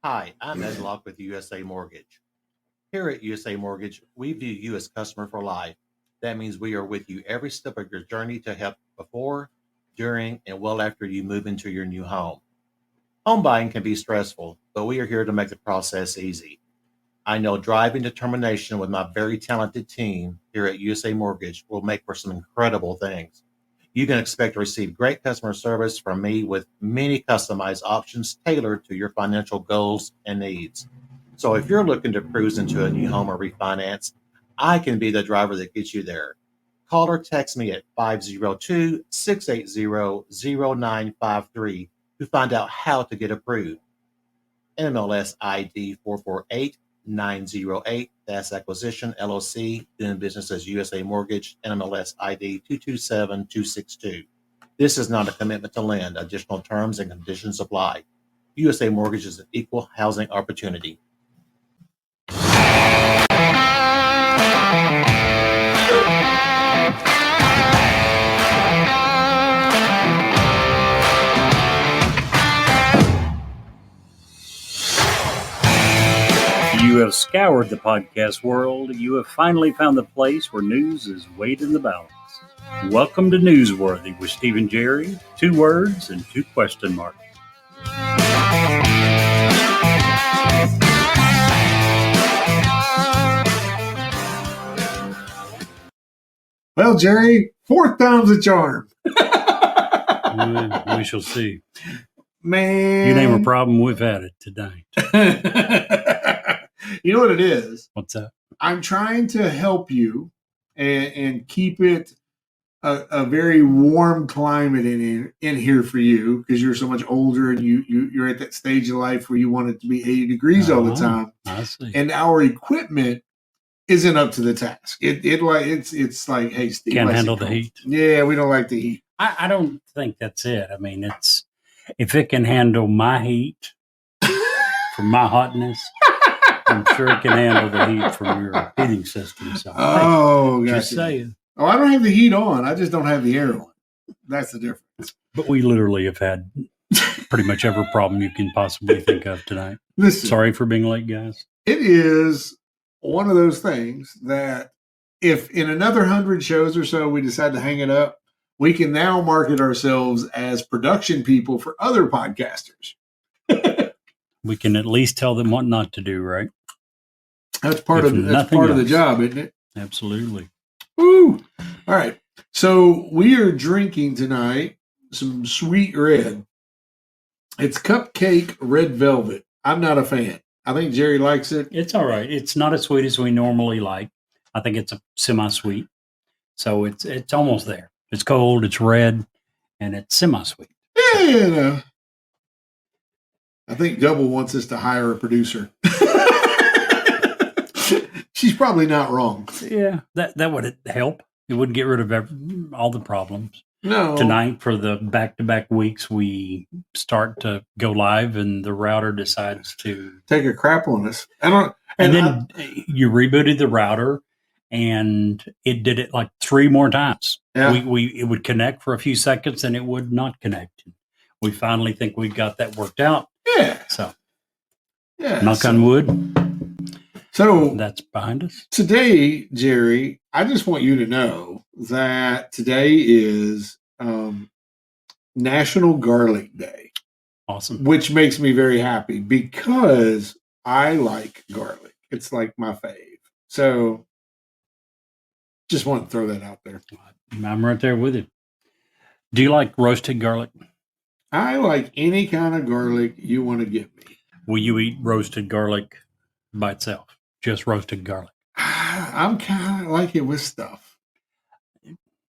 Hi, I'm Ed Locke with USA Mortgage. Here at USA Mortgage, we view you as customer for life. That means we are with you every step of your journey to help before, during, and well after you move into your new home. Home buying can be stressful, but we are here to make the process easy. I know drive and determination with my very talented team here at USA Mortgage will make for some incredible things. You can expect to receive great customer service from me with many customized options tailored to your financial goals and needs. So if you're looking to cruise into a new home or refinance, I can be the driver that gets you there. Call or text me at 502-680-0953 to find out how to get approved. NMLS ID 448908. That's Acquisition LLC, doing business as USA Mortgage, NMLS ID 227262. This is not a commitment to lend. Additional terms and conditions apply. USA Mortgage is an equal housing opportunity. You have scoured the podcast world. You have finally found the place where news is weighed in the balance. Welcome to Newsworthy with Steve and Jerry. 2 words and 2 question marks. Well, Jerry, 4th time's a charm. We shall see. Man. You name a problem, we've had it tonight. You know what it is? What's that? I'm trying to help you and keep it a very warm climate in here for you because you're so much older and you're at that stage of life where you want it to be 80 degrees all the time. I see. And our equipment isn't up to the task. It's like, hey, Steve, Can't handle the heat. Yeah, we don't like the heat. I don't think that's it. I mean, if it can handle my heat from my hotness, I'm sure it can handle the heat from your heating system. So, Just saying. Oh, I don't have the heat on. I just don't have the air on. That's the difference. But we literally have had pretty much every problem you can possibly think of tonight. Listen, sorry for being late, guys. It is one of those things that if in another 100 shows or so we decide to hang it up, we can now market ourselves as production people for other podcasters. We can at least tell them what not to do, right? That's part of the job, isn't it? Absolutely. Woo! All right. So we are drinking tonight some sweet red. It's Cupcake Red Velvet. I'm not a fan. I think Jerry likes it. It's all right. It's not as sweet as we normally like. I think it's a semi-sweet. So it's almost there. It's cold, it's red, and it's semi-sweet. Yeah. I think Double wants us to hire a producer. She's probably not wrong. Yeah, that would help. It would get rid of all the problems. No. Tonight, for the back-to-back weeks, we start to go live, and the router decides to take a crap on us. You rebooted the router, and it did it like 3 more times. Yeah. It would connect for a few seconds, and it would not connect. We finally think we got that worked out. Yeah. So, yeah. Knock on wood. So that's behind us. Today, Jerry, I just want you to know that today is National Garlic Day. Awesome. Which makes me very happy because I like garlic. It's like my fave. So just want to throw that out there. I'm right there with you. Do you like roasted garlic? I like any kind of garlic you want to give me. Will you eat roasted garlic by itself? Just roasted garlic. I'm kind of like it with stuff.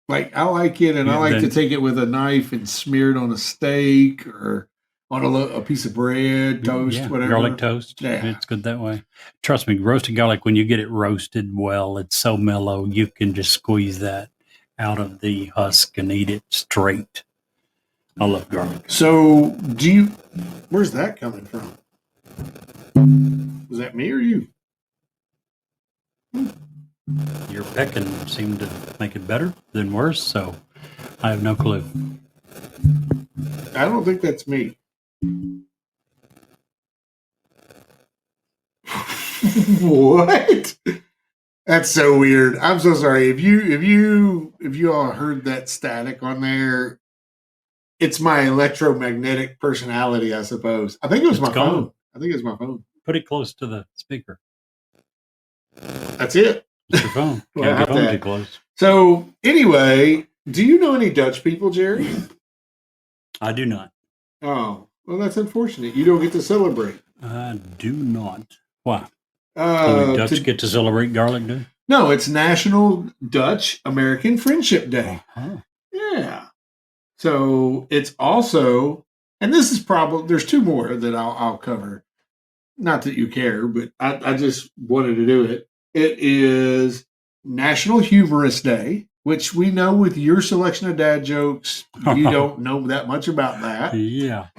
Like I like it, and I like to take it with a knife and smear it on a steak or on a piece of bread, toast, whatever. Garlic toast. Yeah. It's good that way. Trust me, roasted garlic, when you get it roasted well, it's so mellow, you can just squeeze that out of the husk and eat it straight. I love garlic. So where's that coming from? Was that me or you? Your pecking seemed to make it better than worse, so I have no clue. I don't think that's me. What? That's so weird. I'm so sorry. If you all heard that static on there, it's my electromagnetic personality, I suppose. I think it was It's my gone. phone. I think it was my phone. Put it close to the speaker. That's it. It's your phone. Well, Can't I get have phone that. too close. So anyway, do you know any Dutch people, Jerry? I do not. Oh, well, that's unfortunate. You don't get to celebrate. I do not. Why? Only Dutch get to celebrate Garlic Day? No, it's National Dutch American Friendship Day. Uh-huh. Yeah. So it's also, and this is probably, there's two more that I'll cover. Not that you care, but I just wanted to do it. It is National Humorous Day, which we know with your selection of dad jokes, you don't know that much about that. Yeah.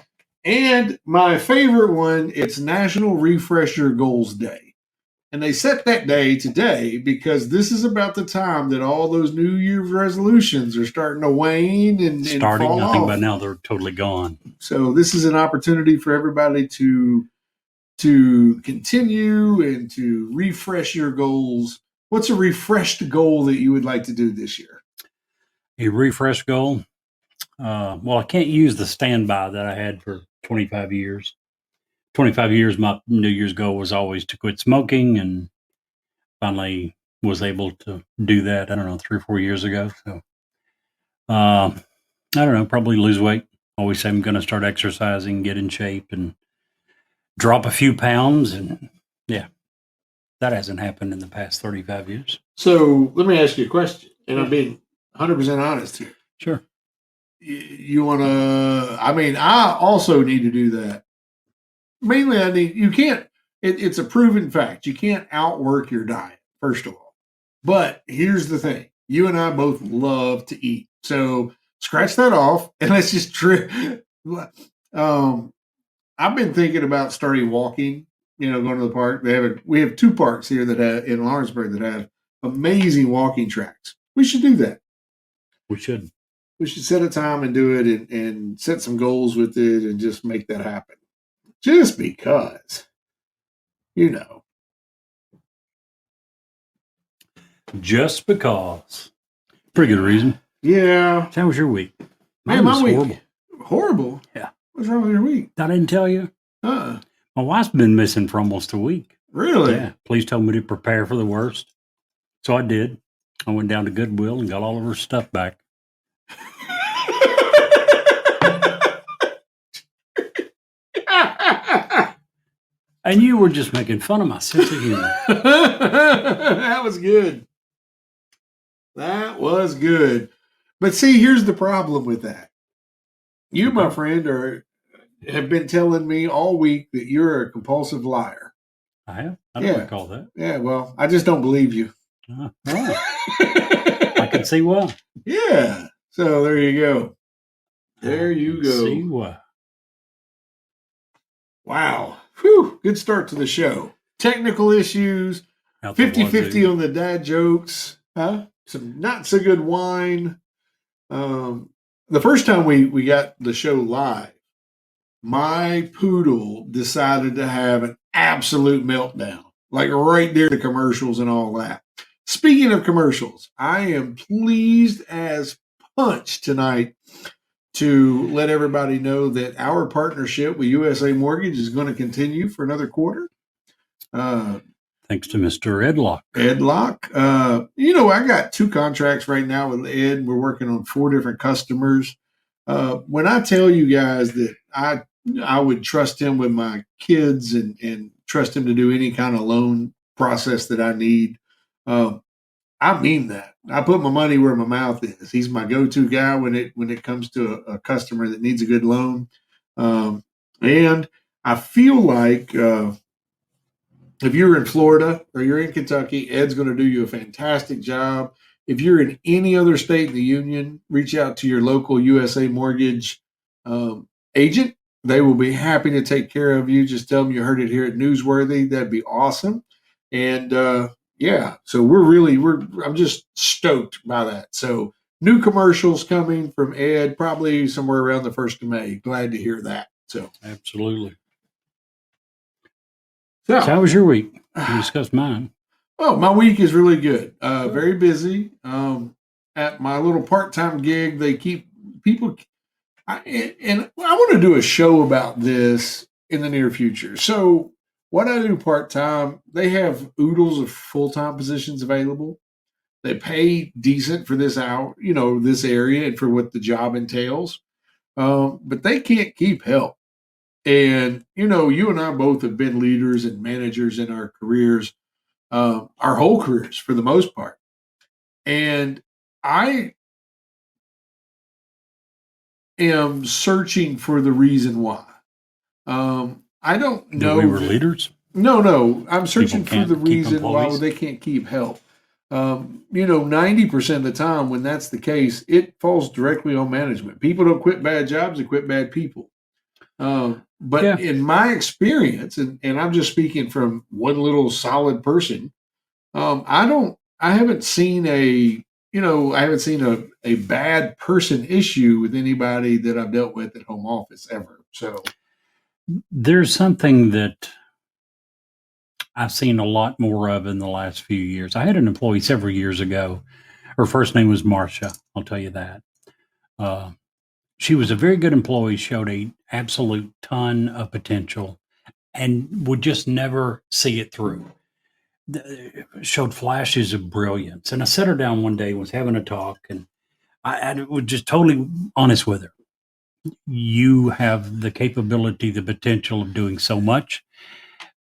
And my favorite one, it's National Refresh Your Goals Day. And they set that day today because this is about the time that all those New Year's resolutions are starting to wane and fall I think off. by now they're totally gone. So this is an opportunity for everybody to continue and to refresh your goals. What's a refreshed goal that you would like to do this year? A refresh goal? Well, I can't use the standby that I had for 25 years. 25 years, my New Year's goal was always to quit smoking, and finally was able to do that, I don't know, 3 or 4 years ago. So, I don't know, probably lose weight. Always say I'm going to start exercising, get in shape, and drop a few pounds. And yeah, that hasn't happened in the past 35 years. So let me ask you a question, and I'm being 100% honest here. Sure. You want to, I mean, I also need to do that. Mainly, you can't, it's a proven fact. You can't outwork your diet, first of all. But here's the thing. You and I both love to eat. So scratch that off and let's just I've been thinking about starting walking, going to the park. We have 2 parks here that have, in Lawrenceburg, that have amazing walking tracks. We should do that. We should set a time and do it and set some goals with it and just make that happen. Just because, Just because. Pretty good reason. Yeah. How was your week? Man, my week. Horrible. Horrible? Yeah. What's wrong with your week? I didn't tell you. My wife's been missing for almost a week. Really? Yeah. Police told me to prepare for the worst. So I did. I went down to Goodwill and got all of her stuff back. And you were just making fun of my sense of humor. That was good. That was good. But see, here's the problem with that. You, my friend, have been telling me all week that you're a compulsive liar. I have? I don't recall that. Yeah, well, I just don't believe you. I can see why. Yeah. So there you go. There you go. See why. Wow. Whew. Good start to the show. Technical issues, 50-50 on the dad jokes, some not so good wine. The first time we got the show live, my poodle decided to have an absolute meltdown, like right there, the commercials and all that. Speaking of commercials, I am pleased as punch tonight to let everybody know that our partnership with USA Mortgage is going to continue for another quarter. Thanks to Mr. Edlock. I got 2 contracts right now with Ed. We're working on 4 different customers. When I tell you guys that I would trust him with my kids and trust him to do any kind of loan process that I need, I mean that. I put my money where my mouth is. He's my go-to guy when it comes to a customer that needs a good loan. And I feel like if you're in Florida or you're in Kentucky, Ed's going to do you a fantastic job. If you're in any other state in the union, reach out to your local USA Mortgage agent. They will be happy to take care of you. Just tell them you heard it here at Newsworthy. That'd be awesome. And so I'm just stoked by that. So new commercials coming from Ed, probably somewhere around the 1st of May. Glad to hear that. So absolutely. So how was your week? You discussed mine. Oh, my week is really good. Very busy. At my little part-time gig, they keep people, and I want to do a show about this in the near future. So, what I do part-time, they have oodles of full-time positions available. They pay decent for this hour, this area and for what the job entails. But they can't keep help. And you and I both have been leaders and managers in our careers, our whole careers for the most part. And I am searching for the reason why. I don't know. We were leaders. No. I'm searching for can't the keep reason why employees? they can't keep help. 90% of the time when that's the case, it falls directly on management. People don't quit bad jobs; they quit bad people. But Yeah. in my experience, and I'm just speaking from one little solid person, I haven't seen a bad person issue with anybody that I've dealt with at home office ever. So There's something that I've seen a lot more of in the last few years. I had an employee several years ago. Her first name was Marcia. I'll tell you that. She was a very good employee, showed a absolute ton of potential, and would just never see it through. Showed flashes of brilliance. And I sat her down one day, was having a talk, and I was just totally honest with her. You have the capability, the potential of doing so much,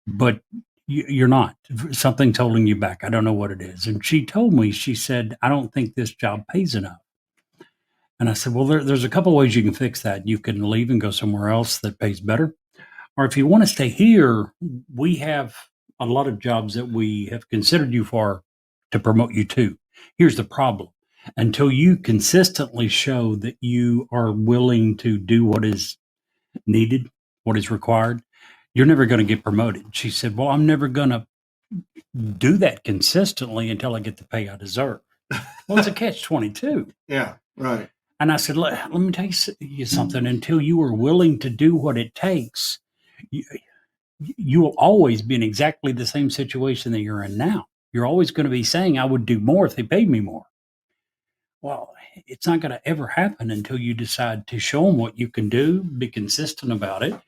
but you're not. Something's holding you back. I don't know what it is. And she told me, she said, I don't think this job pays enough. And I said, well, there's a couple ways you can fix that. You can leave and go somewhere else that pays better. Or if you want to stay here, we have a lot of jobs that we have considered you for to promote you to. Here's the problem. Until you consistently show that you are willing to do what is needed, what is required, you're never going to get promoted. She said, well, I'm never going to do that consistently until I get the pay I deserve. Well, it's a catch-22. yeah, right. And I said, let me tell you something. Until you are willing to do what it takes, you will always be in exactly the same situation that you're in now. You're always going to be saying, I would do more if they paid me more. Well, it's not going to ever happen until you decide to show them what you can do, be consistent about it.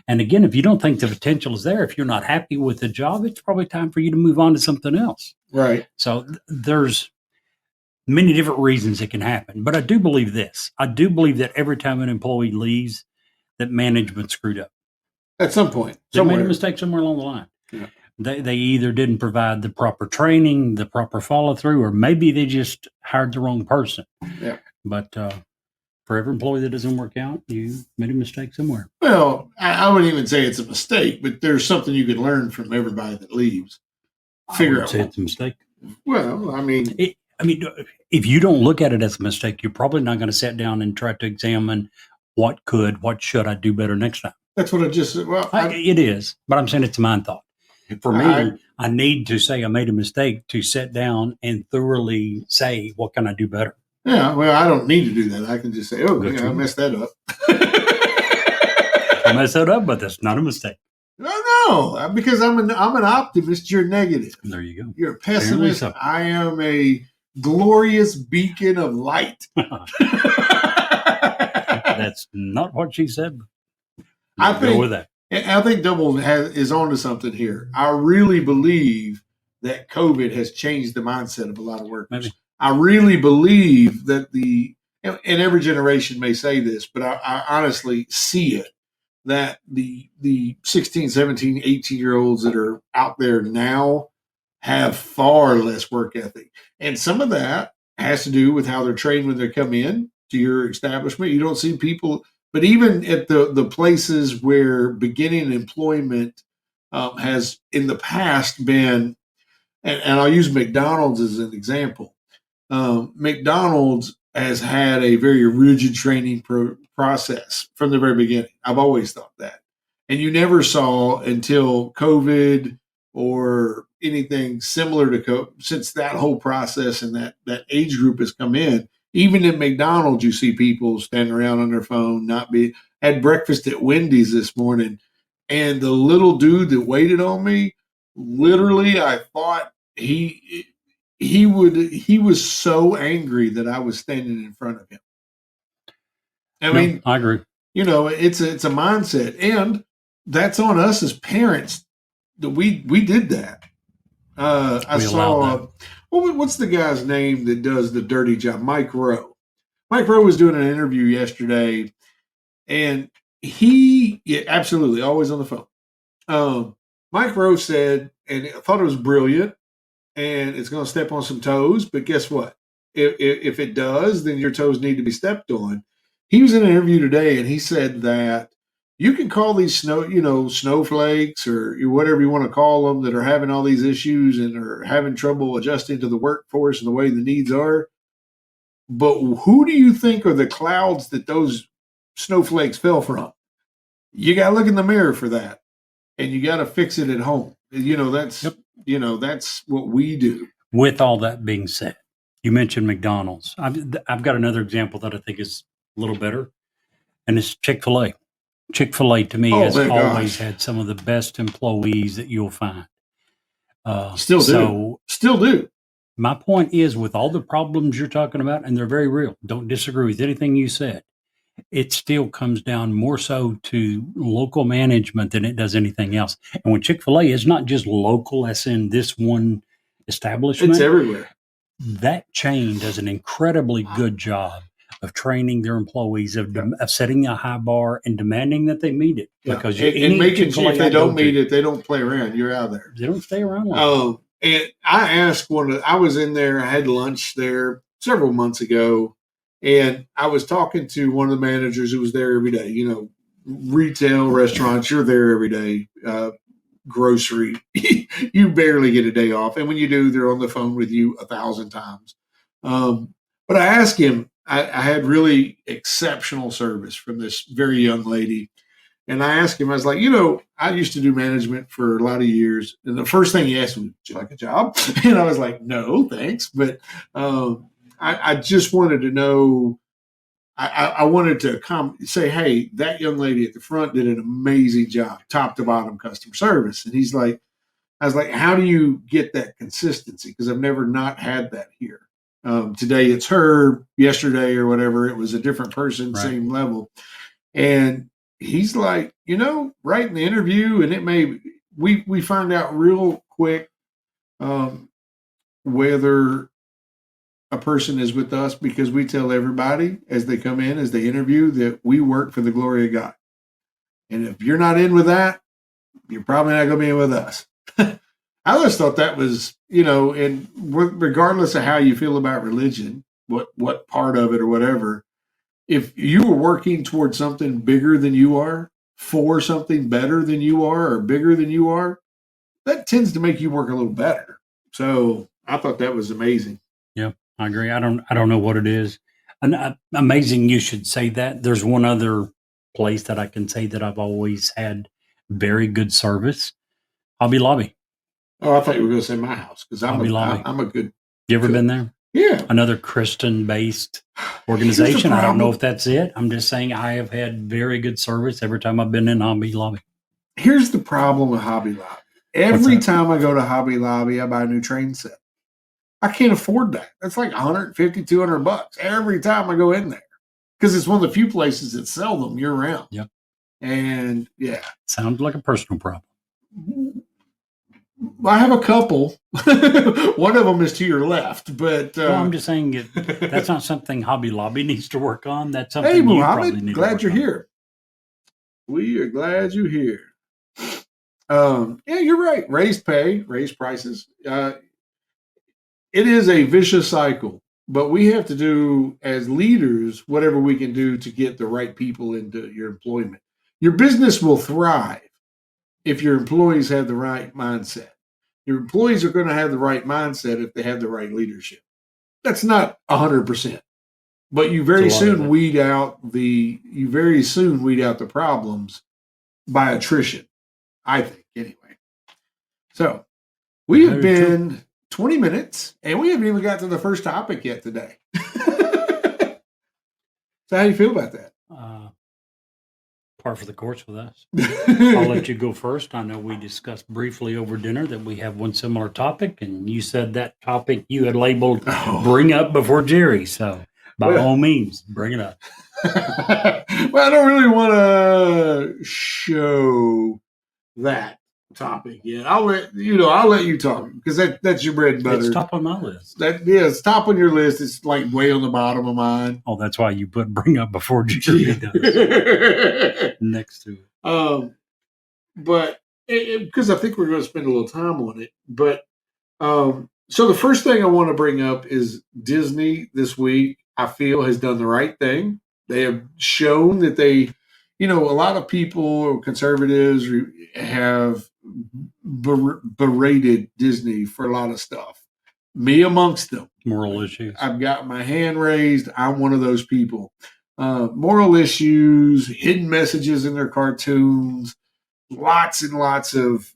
And again, if you don't think the potential is there, if you're not happy with the job, it's probably time for you to move on to something else. Right. So there's many different reasons it can happen. But I do believe this. I do believe that every time an employee leaves, that management screwed up. At some point. They made a mistake somewhere along the line. Yeah. They either didn't provide the proper training, the proper follow through, or maybe they just hired the wrong person. Yeah. But for every employee that doesn't work out, you made a mistake somewhere. Well, I wouldn't even say it's a mistake, but there's something you can learn from everybody that leaves. Figure out. Say it's a mistake. Well, I mean, if you don't look at it as a mistake, you're probably not going to sit down and try to examine what should I do better next time. that's what I just said. Well, It is, but I'm saying it's a mind thought. For me, I need to say I made a mistake to sit down and thoroughly say, what can I do better? yeah, well, I don't need to do that. I can just say, oh, Good yeah, to I know. messed that up. I messed that up, but that's not a mistake. No, because I'm an optimist. You're negative. There you go. You're a pessimist. so. I am a glorious beacon of light. That's not what she said. I Go think- with that. And I think Double is onto something here. I really believe that COVID has changed the mindset of a lot of workers. Maybe. I really believe that and every generation may say this, but I honestly see it, that the 16, 17, 18-year-olds that are out there now have far less work ethic. And some of that has to do with how they're trained when they come in to your establishment. You don't see people, but even at the places where beginning employment has in the past been, and I'll use McDonald's as an example. McDonald's has had a very rigid training process from the very beginning. I've always thought that. And you never saw until COVID or anything similar to COVID, since that whole process and that age group has come in. Even in McDonald's, you see people standing around on their phone, had breakfast at Wendy's this morning. And the little dude that waited on me literally, I thought he was so angry that I was standing in front of him. I No, mean, I agree. you know, it's a mindset, and that's on us as parents that we did that. I We allowed saw what's the guy's name that does the dirty job? Mike Rowe. Mike Rowe was doing an interview yesterday, and absolutely always on the phone. Mike Rowe said, and I thought it was brilliant, and it's going to step on some toes, but guess what? If it does, then your toes need to be stepped on. He was in an interview today, and he said that you can call these snowflakes or whatever you want to call them that are having all these issues and are having trouble adjusting to the workforce and the way the needs are. But who do you think are the clouds that those snowflakes fell from? You got to look in the mirror for that, and you got to fix it at home. That's what we do. With all that being said, you mentioned McDonald's. I've got another example that I think is a little better, and it's Chick-fil-A. Chick-fil-A to me has always had some of the best employees that you'll find. Still do. My point is, with all the problems you're talking about, and they're very real, don't disagree with anything you said, it still comes down more so to local management than it does anything else. And when Chick-fil-A is not just local, as in this one establishment, it's everywhere. That chain does an incredibly good job of training their employees, of setting a high bar and demanding that they meet it. Because and making sure if they don't meet it, they don't play around. You're out there. They don't stay around long. And I asked I was in there, I had lunch there several months ago, and I was talking to one of the managers who was there every day. Retail restaurants, you're there every day. Grocery, you barely get a day off. And when you do, they're on the phone with you 1,000 times. But I asked him, I had really exceptional service from this very young lady. And I asked him, I was like, I used to do management for a lot of years. And the first thing he asked me, would you like a job? And I was like, no, thanks. But I just wanted to know, I wanted to say, hey, that young lady at the front did an amazing job, top to bottom customer service. And I was like, how do you get that consistency? Because I've never not had that here. Today it's her, yesterday or whatever, it was a different person, right. Same level. And he's like, right in the interview, and we find out real quick whether a person is with us, because we tell everybody as they come in, as they interview, that we work for the glory of God. And if you're not in with that, you're probably not going to be in with us. I always thought that was, and regardless of how you feel about religion, what part of it or whatever, if you are working towards something bigger than you are, for something better than you are or bigger than you are, that tends to make you work a little better. So I thought that was amazing. Yeah, I agree. I don't know what it is. And amazing you should say that. There's one other place that I can say that I've always had very good service. Hobby Lobby. Oh, I thought you were going to say my house, because I'm a good. You ever been there? Yeah. Another Christian-based organization. I don't know if that's it. I'm just saying I have had very good service every time I've been in Hobby Lobby. Here's the problem with Hobby Lobby. Every time I go to Hobby Lobby, I buy a new train set. I can't afford that. That's like $150, $200 every time I go in there, because it's one of the few places that sell them year round. Yep. And yeah. Sounds like a personal problem. I have a couple. One of them is to your left, but I'm just saying that's not something Hobby Lobby needs to work on. That's something hey, you Muhammad, probably need glad to you're work here. We are glad you're here. Yeah, you're right. Raised pay, raised prices. It is a vicious cycle, but we have to do as leaders whatever we can do to get the right people into your employment. Your business will thrive if your employees have the right mindset. Your employees are going to have the right mindset if they have the right leadership. That's not 100%, but you very soon weed out the problems by attrition, I think, anyway. So we have been 20 minutes, and we haven't even got to the first topic yet today. So how do you feel about that? Par for the course with us. I'll let you go first. I know we discussed briefly over dinner that we have one similar topic, and you said that topic you had labeled "Bring Up Before Jerry." So, by all means, bring it up. Well, I don't really want to show that topic yet. I'll let you talk because that's your bread and butter. It's top on my list. It's top on your list. It's like way on the bottom of mine. Oh, that's why you put "Bring Up Before Jerry" does next to it. But because I think we're going to spend a little time on it. But so the first thing I want to bring up is Disney this week, I feel, has done the right thing. They have shown that they, a lot of people, conservatives, have berated Disney for a lot of stuff. Me amongst them. Moral issues. I've got my hand raised. I'm one of those people. Moral issues, hidden messages in their cartoons, lots and lots of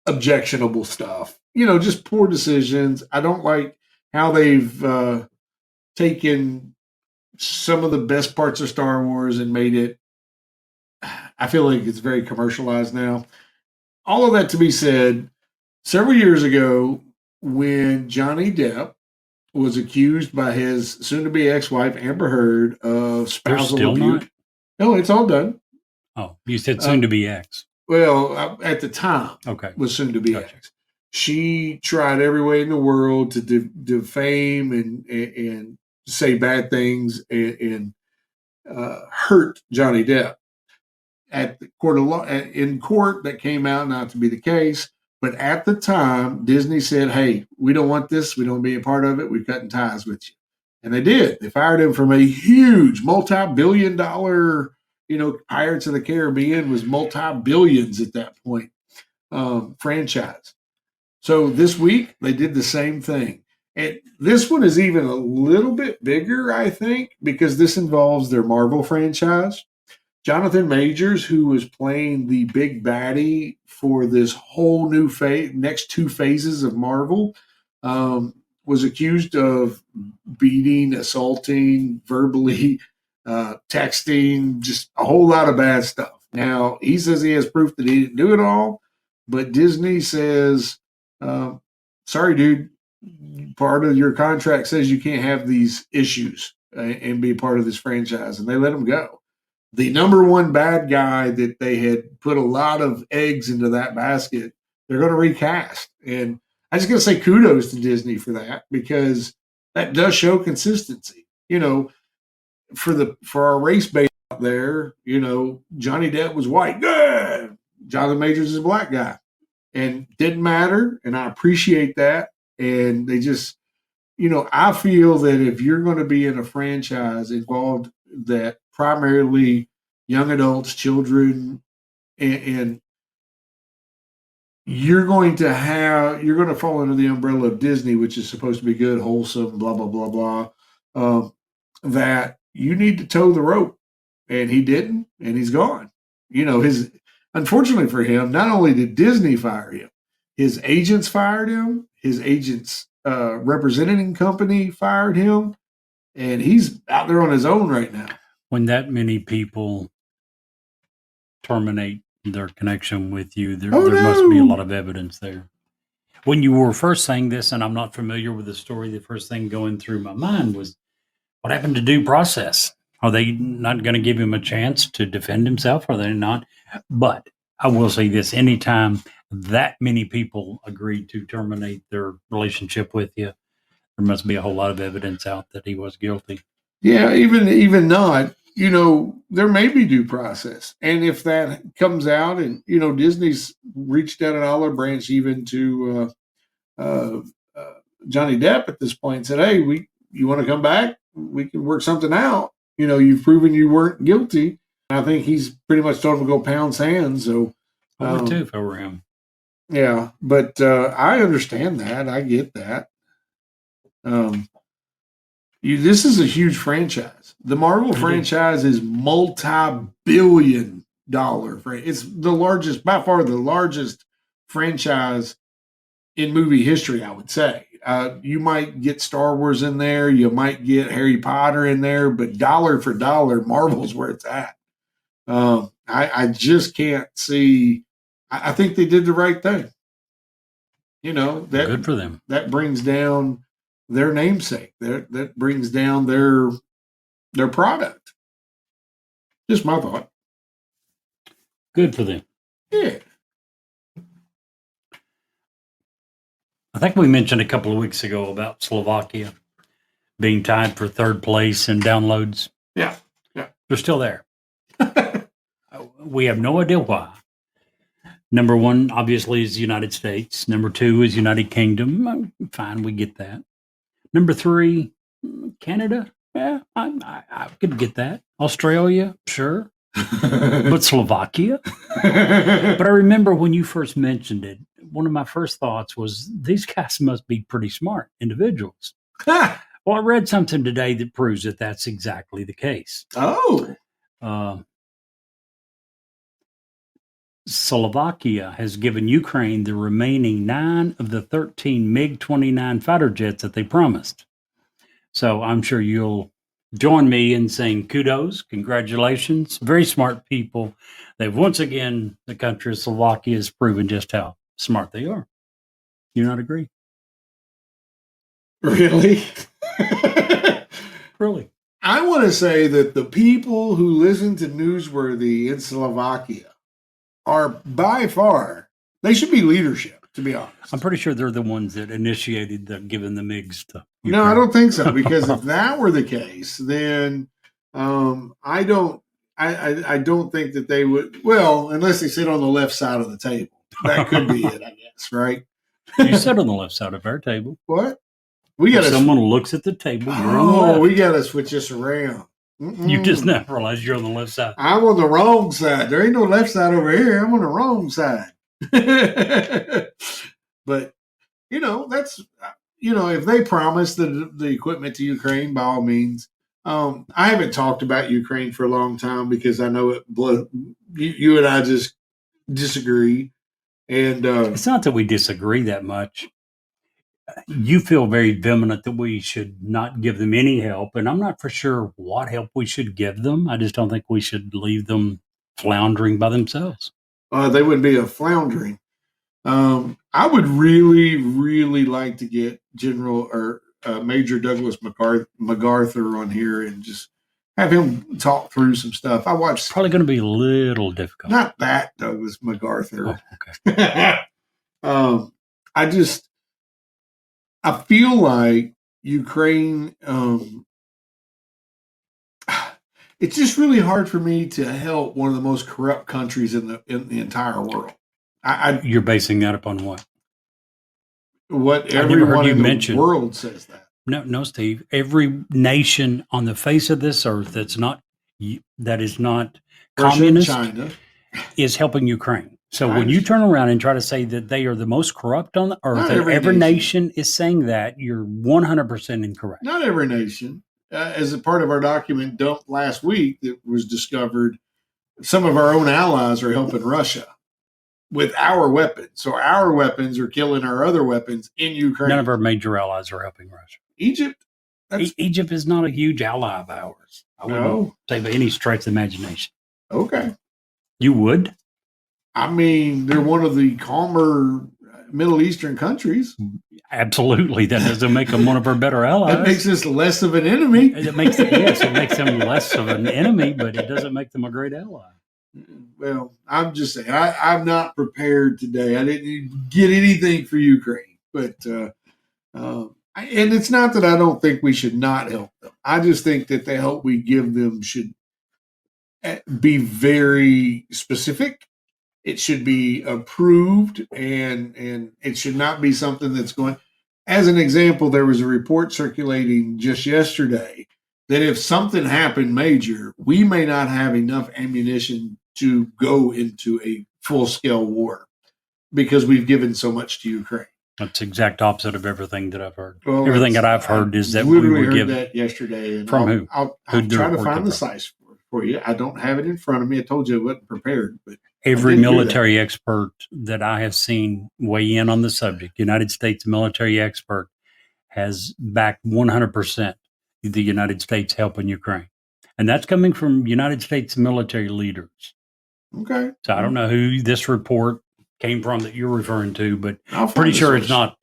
objectionable stuff. Just poor decisions. I don't like how they've taken some of the best parts of Star Wars and made it, I feel like it's very commercialized now. All of that to be said, several years ago, when Johnny Depp was accused by his soon-to-be ex-wife, Amber Heard, of spousal abuse. No, it's all done. Oh, you said soon-to-be ex. Well, at the time, was soon-to-be ex. She tried every way in the world to defame and say bad things and hurt Johnny Depp. At the court of law, in court, that came out not to be the case. But at the time, Disney said, "Hey, we don't want this. We don't want to be a part of it. We're cutting ties with you." And they did. They fired him from a huge multi-billion-dollar, Pirates of the Caribbean was multi-billions at that point, franchise. So this week, they did the same thing. And this one is even a little bit bigger, I think, because this involves their Marvel franchise. Jonathan Majors, who was playing the big baddie for this whole new next two phases of Marvel, was accused of beating, assaulting, verbally texting, just a whole lot of bad stuff. Now, he says he has proof that he didn't do it all, but Disney says, sorry, dude, part of your contract says you can't have these issues and be a part of this franchise, and they let him go. The number one bad guy that they had put a lot of eggs into that basket, they're going to recast. And I just got to say kudos to Disney for that, because that does show consistency. For our race base out there, Johnny Depp was white. Good. Jonathan Majors is a black guy. And didn't matter. And I appreciate that. And they just, I feel that if you're going to be in a franchise involved that primarily young adults, children, and you're going to fall under the umbrella of Disney, which is supposed to be good, wholesome, blah, blah, blah, blah, that you need to toe the rope. And he didn't, and he's gone. Unfortunately for him, not only did Disney fire him, his agents fired him, his agents representing company fired him, and he's out there on his own right now. When that many people terminate their connection with you, there must be a lot of evidence there. When you were first saying this, and I'm not familiar with the story, the first thing going through my mind was, what happened to due process? Are they not going to give him a chance to defend himself? Are they not? But I will say this, anytime that many people agreed to terminate their relationship with you, there must be a whole lot of evidence out that he was guilty. Yeah, even not, there may be due process. And if that comes out and, Disney's reached out an olive branch even to Johnny Depp at this point and said, hey, you want to come back? We can work something out. You've proven you weren't guilty. And I think he's pretty much told him to go pound sand. So I would too if I were him. Yeah, but I understand that. I get that. This is a huge franchise. The Marvel franchise is multi-billion dollar. It's the largest, by far the largest franchise in movie history, I would say. You might get Star Wars in there. You might get Harry Potter in there. But dollar for dollar, Marvel's where it's at. I just can't see. I think they did the right thing. You know, Good for them. That brings down their namesake. That brings down their product. Just my thought. Good for them. Yeah. I think we mentioned a couple of weeks ago about Slovakia being tied for third place in downloads. Yeah. They're still there. We have no idea why. Number one, obviously, is the United States. Number two is United Kingdom. Fine, we get that. Number three, Canada. Yeah, I could get that. Australia, sure. But Slovakia? But I remember when you first mentioned it, one of my first thoughts was these guys must be pretty smart individuals. Well, I read something today that proves that that's exactly the case. Oh. Slovakia has given Ukraine the remaining 9 of the 13 MiG-29 fighter jets that they promised. So I'm sure you'll join me in saying kudos, congratulations, very smart people. They've once again, the country of Slovakia has proven just how smart they are. You not agree? Really? Really? I want to say that the people who listen to Newsworthy in Slovakia are by far, they should be leadership, to be honest. I'm pretty sure they're the ones that initiated the giving the MiGs to Ukraine. No, I don't think so, because if that were the case, then I don't think that they would, well, unless they sit on the left side of the table. That could be it, I guess, right? You sit on the left side of our table. What? We got someone looks at the table. You're on the left. We got to switch this around. You just now realize you're on the left side. I'm on the wrong side. There ain't no left side over here. I'm on the wrong side. But, that's, if they promise the equipment to Ukraine, by all means. I haven't talked about Ukraine for a long time because I know you and I just disagree. And it's not that we disagree that much. You feel very vehement that we should not give them any help, and I'm not for sure what help we should give them. I just don't think we should leave them floundering by themselves. They would be a floundering. I would really, really like to get General or Major Douglas MacArthur on here and just have him talk through some stuff. I watched. Probably going to be a little difficult. Not that Douglas MacArthur. Oh, okay. I feel like Ukraine, it's just really hard for me to help one of the most corrupt countries in the entire world. You're basing that upon what? What everyone in the world says that. No, Steve. Every nation on the face of this earth that is not Russia, communist China is helping Ukraine. So when you turn around and try to say that they are the most corrupt on the earth, that every nation is saying that, you're 100% incorrect. Not every nation. As a part of our document dumped last week that was discovered, some of our own allies are helping Russia with our weapons. So our weapons are killing our other weapons in Ukraine. None of our major allies are helping Russia. Egypt? Egypt is not a huge ally of ours. I wouldn't say by any stretch of the imagination. Okay. You would? I mean, they're one of the calmer Middle Eastern countries. Absolutely. That doesn't make them one of our better allies. That makes us less of an enemy. It makes them less of an enemy, but it doesn't make them a great ally. Well, I'm just saying, I'm not prepared today. I didn't get anything for Ukraine. But, and it's not that I don't think we should not help them. I just think that the help we give them should be very specific. It should be approved, and it should not be something that's going. As an example, there was a report circulating just yesterday that if something happened major, we may not have enough ammunition to go into a full-scale war because we've given so much to Ukraine. That's the exact opposite of everything that I've heard. Well, everything that I've heard is that we were given that yesterday. And from who? I'll try to find the size for you. I don't have it in front of me. I told you I wasn't prepared, but every military expert that I have seen weigh in on the subject, United States military expert, has backed 100% the United States helping Ukraine. And that's coming from United States military leaders. Okay. So I don't know who this report came from that you're referring to, but I'll find pretty the sure it's source. not.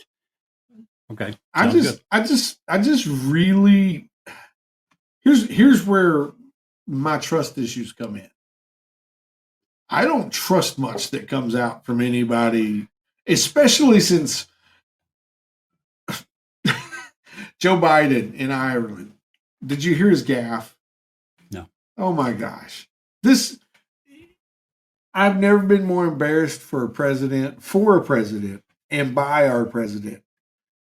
Okay. I sounds just really here's where my trust issues come in. I don't trust much that comes out from anybody, especially since Joe Biden in Ireland. Did you hear his gaffe? No. Oh my gosh. I've never been more embarrassed for a president, and by our president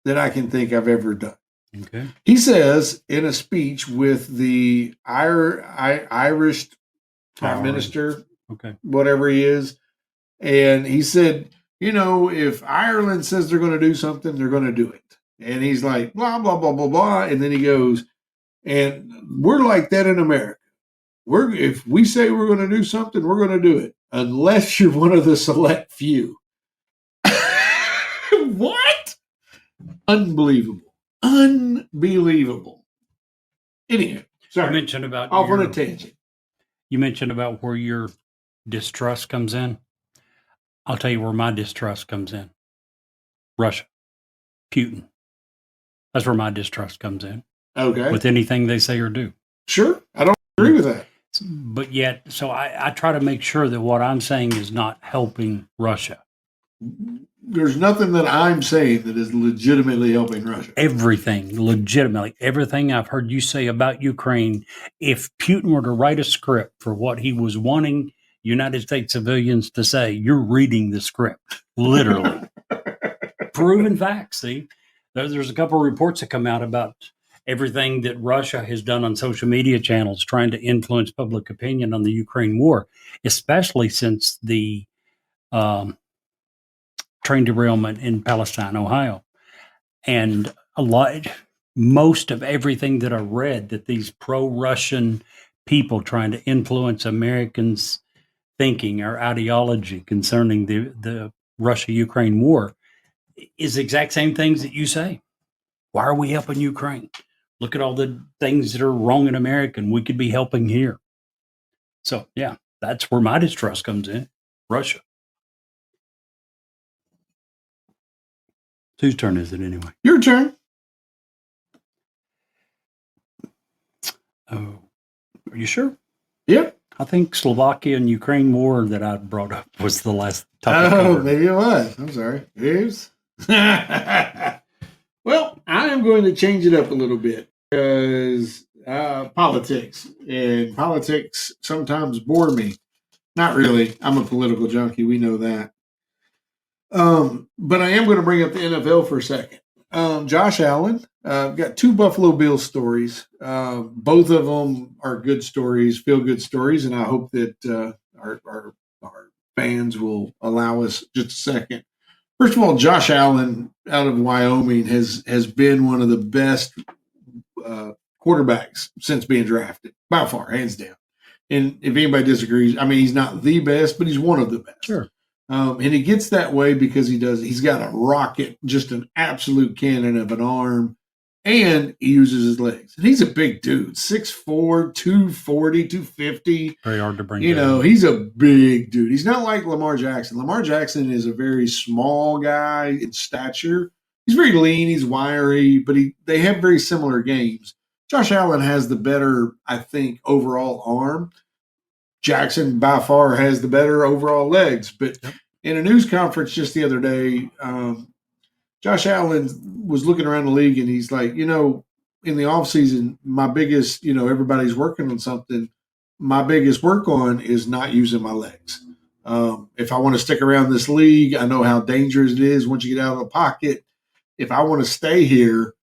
than I can think I've ever done. Okay. He says in a speech with the Irish prime minister, Okay. whatever he is, and he said, if Ireland says they're going to do something, they're going to do it. And he's like, blah, blah, blah, blah, blah. And then he goes, and we're like that in America. If we say we're going to do something, we're going to do it, unless you're one of the select few. What? Unbelievable. Unbelievable. Anyhow, You sorry. mentioned about Off on a tangent. You mentioned about where your distrust comes in. I'll tell you where my distrust comes in. Russia, Putin. That's where my distrust comes in Okay. with anything they say or do. Sure. I don't agree with that. But yet, so I try to make sure that what I'm saying is not helping Russia. There's nothing that I'm saying that is legitimately helping Russia. Everything, legitimately, everything I've heard you say about Ukraine, if Putin were to write a script for what he was wanting United States civilians to say, you're reading the script, literally. Proven facts, see? There's a couple of reports that come out about everything that Russia has done on social media channels trying to influence public opinion on the Ukraine war, especially since the train derailment in Palestine, Ohio. And most of everything that I read that these pro-Russian people trying to influence Americans' thinking or ideology concerning the Russia-Ukraine war is the exact same things that you say. Why are we helping Ukraine? Look at all the things that are wrong in America, and we could be helping here. So, yeah, that's where my distrust comes in. Russia. Whose turn is it anyway? Your turn. Oh, are you sure? Yep. I think Slovakia and Ukraine war that I brought up was the last topic. Oh, maybe it was. I'm sorry. Oops. Well, I am going to change it up a little bit because politics sometimes bore me. Not really. I'm a political junkie. We know that. But I am going to bring up the NFL for a second. Josh Allen, got two Buffalo Bills stories. Both of them are good stories, feel good stories, and I hope that our fans will allow us just a second. First of all, Josh Allen out of Wyoming has been one of the best quarterbacks since being drafted, by far, hands down. And if anybody disagrees, I mean, he's not the best, but he's one of the best. Sure. And he gets that way because he's got a rocket, just an absolute cannon of an arm, and he uses his legs. And he's a big dude, 6'4", 240, 250. Very hard to bring down. He's a big dude. He's not like Lamar Jackson. Lamar Jackson is a very small guy in stature. He's very lean, he's wiry, but they have very similar games. Josh Allen has the better, I think, overall arm. Jackson by far has the better overall legs. But in a news conference just the other day, Josh Allen was looking around the league and he's like, in the offseason, my biggest, everybody's working on something. My biggest work on is not using my legs. If I want to stick around this league, I know how dangerous it is once you get out of the pocket. If I want to stay here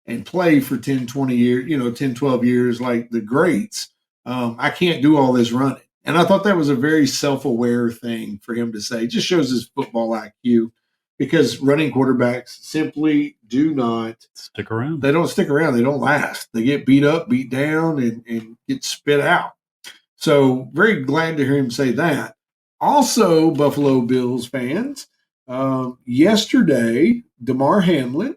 and play for 10, 20 years, 10, 12 years like the greats, I can't do all this running. And I thought that was a very self-aware thing for him to say. It just shows his football IQ because running quarterbacks simply do not stick around. They don't stick around. They don't last. They get beat up, beat down, and get spit out. So very glad to hear him say that. Also, Buffalo Bills fans, yesterday, Damar Hamlin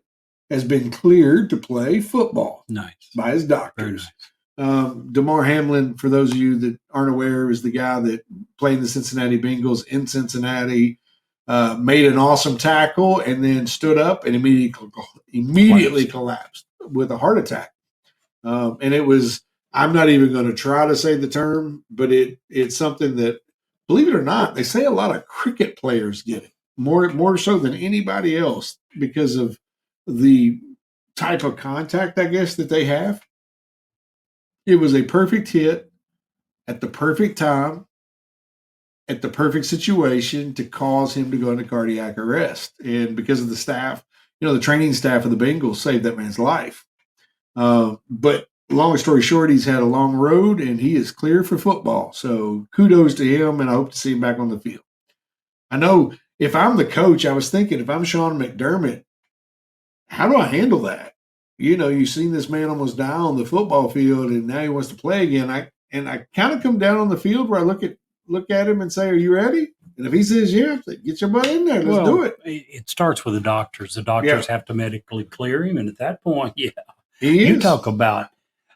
has been cleared to play football Nice. by his doctors. Very nice. Damar Hamlin, for those of you that aren't aware, is the guy that played the Cincinnati Bengals in Cincinnati, made an awesome tackle and then stood up and immediately collapsed with a heart attack. And it was, I'm not even going to try to say the term, but it's something that, believe it or not, they say a lot of cricket players get it more so than anybody else because of the type of contact, I guess, that they have. It was a perfect hit at the perfect time, at the perfect situation to cause him to go into cardiac arrest. And because of the staff, the training staff of the Bengals saved that man's life. But long story short, he's had a long road and he is clear for football. So kudos to him, and I hope to see him back on the field. I know if I'm the coach, I was thinking if I'm Sean McDermott, how do I handle that? You've seen this man almost die on the football field, and now he wants to play again. I kind of come down on the field where I look at him and say, "Are you ready?" And if he says, "Yeah," I say, "Get your butt in there. Let's do it." It starts with the doctors. The doctors have to medically clear him, and at that point, you talk about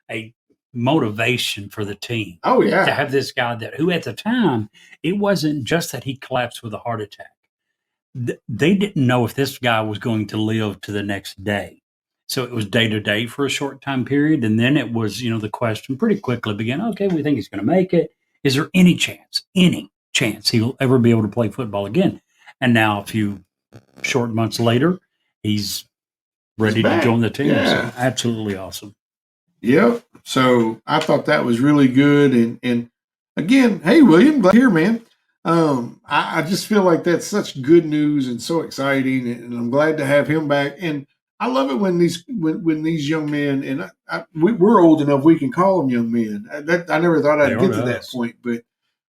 a motivation for the team. Oh yeah, to have this guy who at the time it wasn't just that he collapsed with a heart attack. They didn't know if this guy was going to live to the next day. So it was day to day for a short time period. And then it was, the question pretty quickly began, okay, we think he's going to make it. Is there any chance he will ever be able to play football again? And now a few short months later, he's ready to join the team. Yeah. So absolutely awesome. Yep. So I thought that was really good. And again, hey, William, glad you're here, man. I just feel like that's such good news and so exciting. And I'm glad to have him back. And I love it when these young men, and we're old enough we can call them young men. I never thought I'd get to that point, but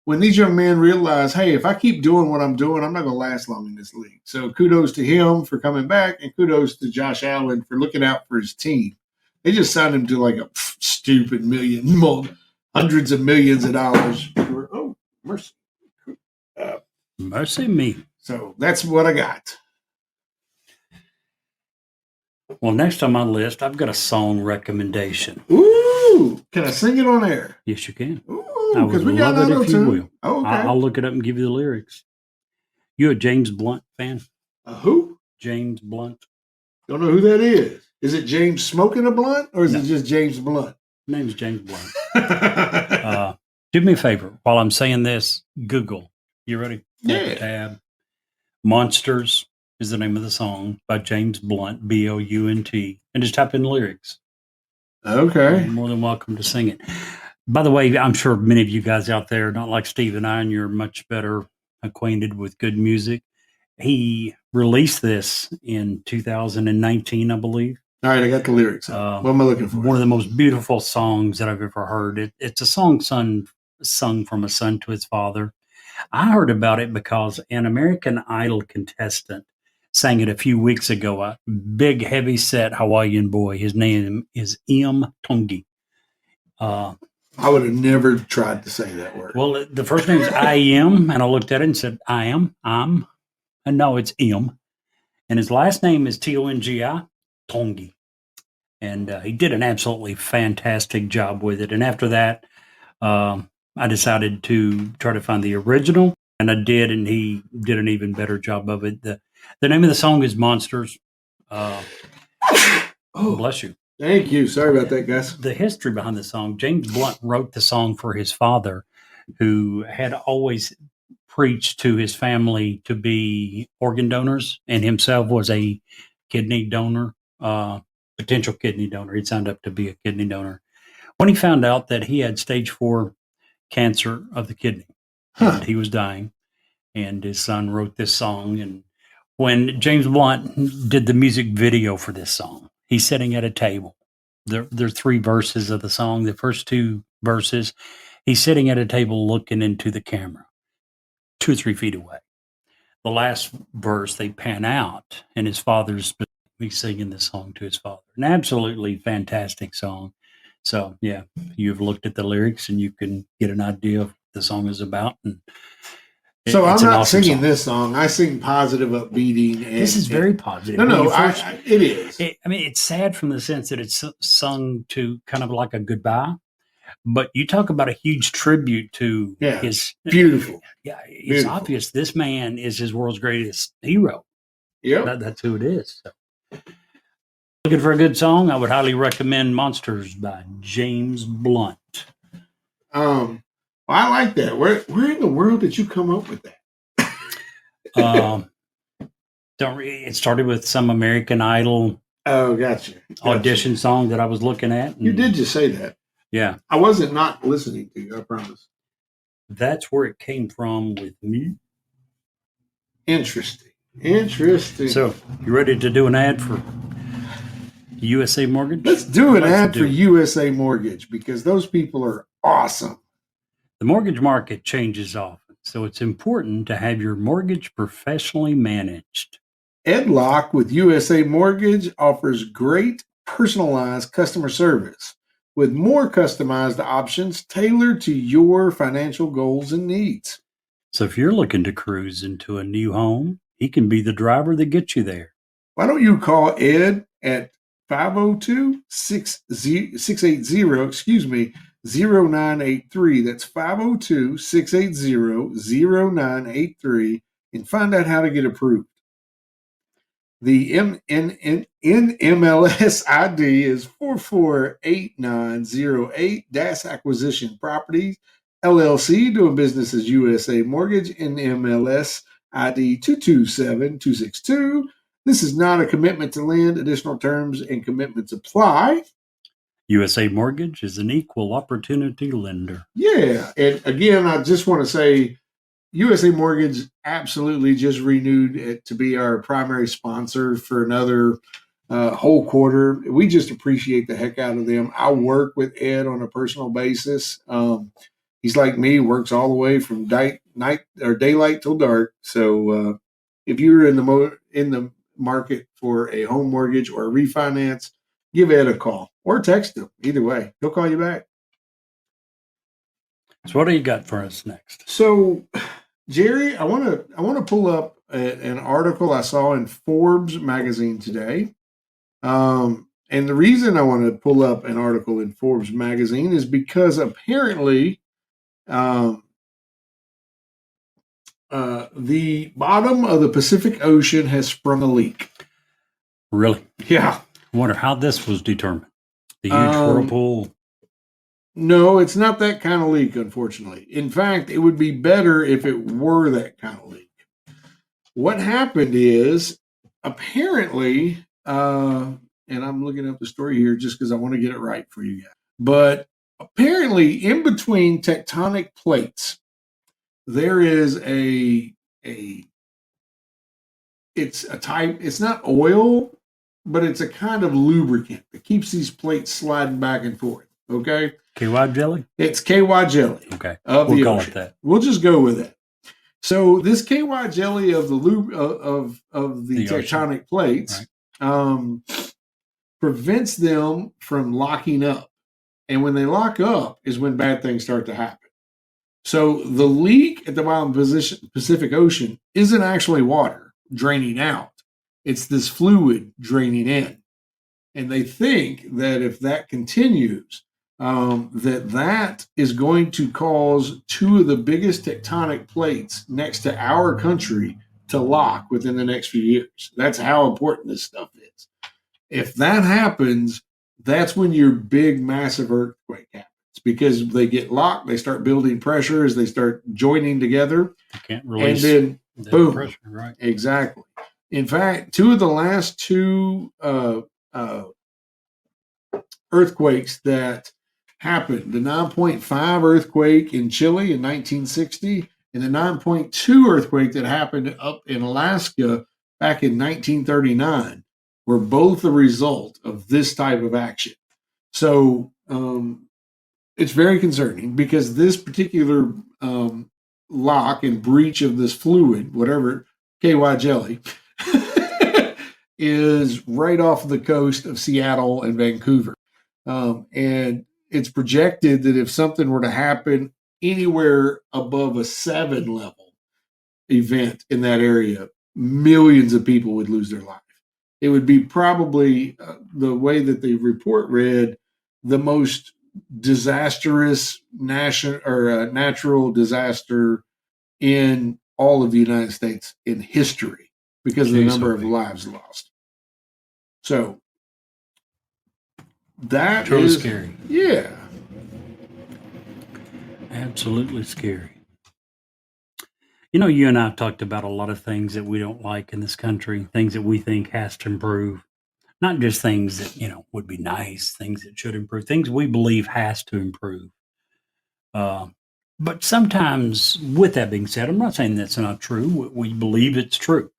when these young men realize, hey, if I keep doing what I'm doing, I'm not going to last long in this league. So kudos to him for coming back, and kudos to Josh Allen for looking out for his team. They just signed him to like a stupid hundreds of millions of dollars. Oh, mercy. Mercy me. So that's what I got. Well, next on my list, I've got a song recommendation. Ooh, can I sing it on air? Yes, you can. Ooh, I would we got love it if you will. Oh, okay. I'll look it up and give you the lyrics. You a James Blunt fan? Who? James Blunt. Don't know who that is. Is it James smoking a blunt, or is it just James Blunt? Name's James Blunt. Do me a favor. While I'm saying this, Google. You ready? Yeah. Tab. Monsters is the name of the song by James Blunt, Blunt, and just type in lyrics. Okay. You're more than welcome to sing it. By the way, I'm sure many of you guys out there, not like Steve and I, and you're much better acquainted with good music. He released this in 2019, I believe. All right, I got the lyrics. What am I looking for? One of the most beautiful songs that I've ever heard. It's a song sung from a son to his father. I heard about it because an American Idol contestant sang it a few weeks ago. A big, heavy-set Hawaiian boy. His name is M. Tongi. I would have never tried to say that word. Well, the first name is I.M., and I looked at it and said, I'm, and no, it's M. And his last name is T-O-N-G-I, Tongi. And he did an absolutely fantastic job with it. And after that, I decided to try to find the original, and I did, and he did an even better job of it. The name of the song is Monsters. Bless you. Thank you. Sorry about that, guys. The history behind the song, James Blunt wrote the song for his father, who had always preached to his family to be organ donors, and himself was a kidney donor, potential kidney donor. He'd signed up to be a kidney donor. When he found out that he had stage 4 cancer of the kidney, and he was dying, and his son wrote this song. And when James Blunt did the music video for this song, he's sitting at a table. There are 3 verses of the song. The first 2 verses, he's sitting at a table looking into the camera, 2 or 3 feet away. The last verse, they pan out, and his father's singing this song to his father. An absolutely fantastic song. So, yeah, you've looked at the lyrics and you can get an idea of what the song is about. And so I'm not singing this song. I sing positive, upbeating. This is very positive. No, it is. It's sad from the sense that it's sung to kind of like a goodbye. But you talk about a huge tribute to Yeah. his Beautiful. Yeah, it's Beautiful. obvious this man is his world's greatest hero. Yep. That's who it is. So. Looking for a good song? I would highly recommend Monsters by James Blunt. I like that. Where in the world did you come up with that? It started with some American Idol Oh, gotcha. audition song that I was looking at. You did just say that. Yeah. I wasn't not listening to you, I promise. That's where it came from with me. Interesting. So, you ready to do an ad for USA Mortgage? Let's do an Let's ad do for it. USA Mortgage because those people are awesome. The mortgage market changes often, so it's important to have your mortgage professionally managed. Ed Locke with USA Mortgage offers great personalized customer service with more customized options tailored to your financial goals and needs. So if you're looking to cruise into a new home, he can be the driver that gets you there. Why don't you call Ed at 502-680, 0983. That's 502-680-0983 and find out how to get approved. The NMLS ID is 448908. DAS Acquisition Properties, LLC, doing business as USA Mortgage, NMLS ID 227262. This is not a commitment to lend. Additional terms and commitments apply. USA Mortgage is an equal opportunity lender. Yeah. And again, I just want to say USA Mortgage absolutely just renewed it to be our primary sponsor for another whole quarter. We just appreciate the heck out of them. I work with Ed on a personal basis. He's like me, works all the way from night or daylight till dark. So if you're in the market for a home mortgage or a refinance, give Ed a call or text him. Either way, he'll call you back. So what do you got for us next? So, Jerry, I want to pull up an article I saw in Forbes magazine today. And the reason I want to pull up an article in Forbes magazine is because apparently the bottom of the Pacific Ocean has sprung a leak. Really? Yeah. I wonder how this was determined. The huge whirlpool. No, it's not that kind of leak, unfortunately. In fact, it would be better if it were that kind of leak. What happened is apparently, and I'm looking up the story here just because I want to get it right for you guys. But apparently, in between tectonic plates, there is it's a type, it's not oil, but it's a kind of lubricant that keeps these plates sliding back and forth. Okay. KY jelly? It's KY jelly. Okay. Of We'll the call ocean. it that. We'll just go with it. So this KY jelly of the the tectonic plates prevents them from locking up. And when they lock up is when bad things start to happen. So the leak at the bottom of the Pacific Ocean isn't actually water draining out. It's this fluid draining in. And they think that if that continues, that is going to cause two of the biggest tectonic plates next to our country to lock within the next few years. That's how important this stuff is. If that happens, that's when your big, massive earthquake happens because they get locked, they start building pressure as they start joining together. You can't release and then boom. Pressure, right? Exactly. In fact, two of the last two earthquakes that happened, the 9.5 earthquake in Chile in 1960 and the 9.2 earthquake that happened up in Alaska back in 1939, were both a result of this type of action. So it's very concerning because this particular lock and breach of this fluid, whatever, KY jelly, is right off the coast of Seattle and Vancouver. And it's projected that if something were to happen anywhere above a 7 level event in that area, millions of people would lose their life. It would be probably the way that the report read, the most disastrous natural disaster in all of the United States in history because of the number of lives lost. So that Truly is scary. Yeah. Absolutely scary. You know, you and I have talked about a lot of things that we don't like in this country, things that we think has to improve. Not just things that, would be nice, things that should improve, things we believe has to improve. But sometimes, with that being said, I'm not saying that's not true. We believe it's true.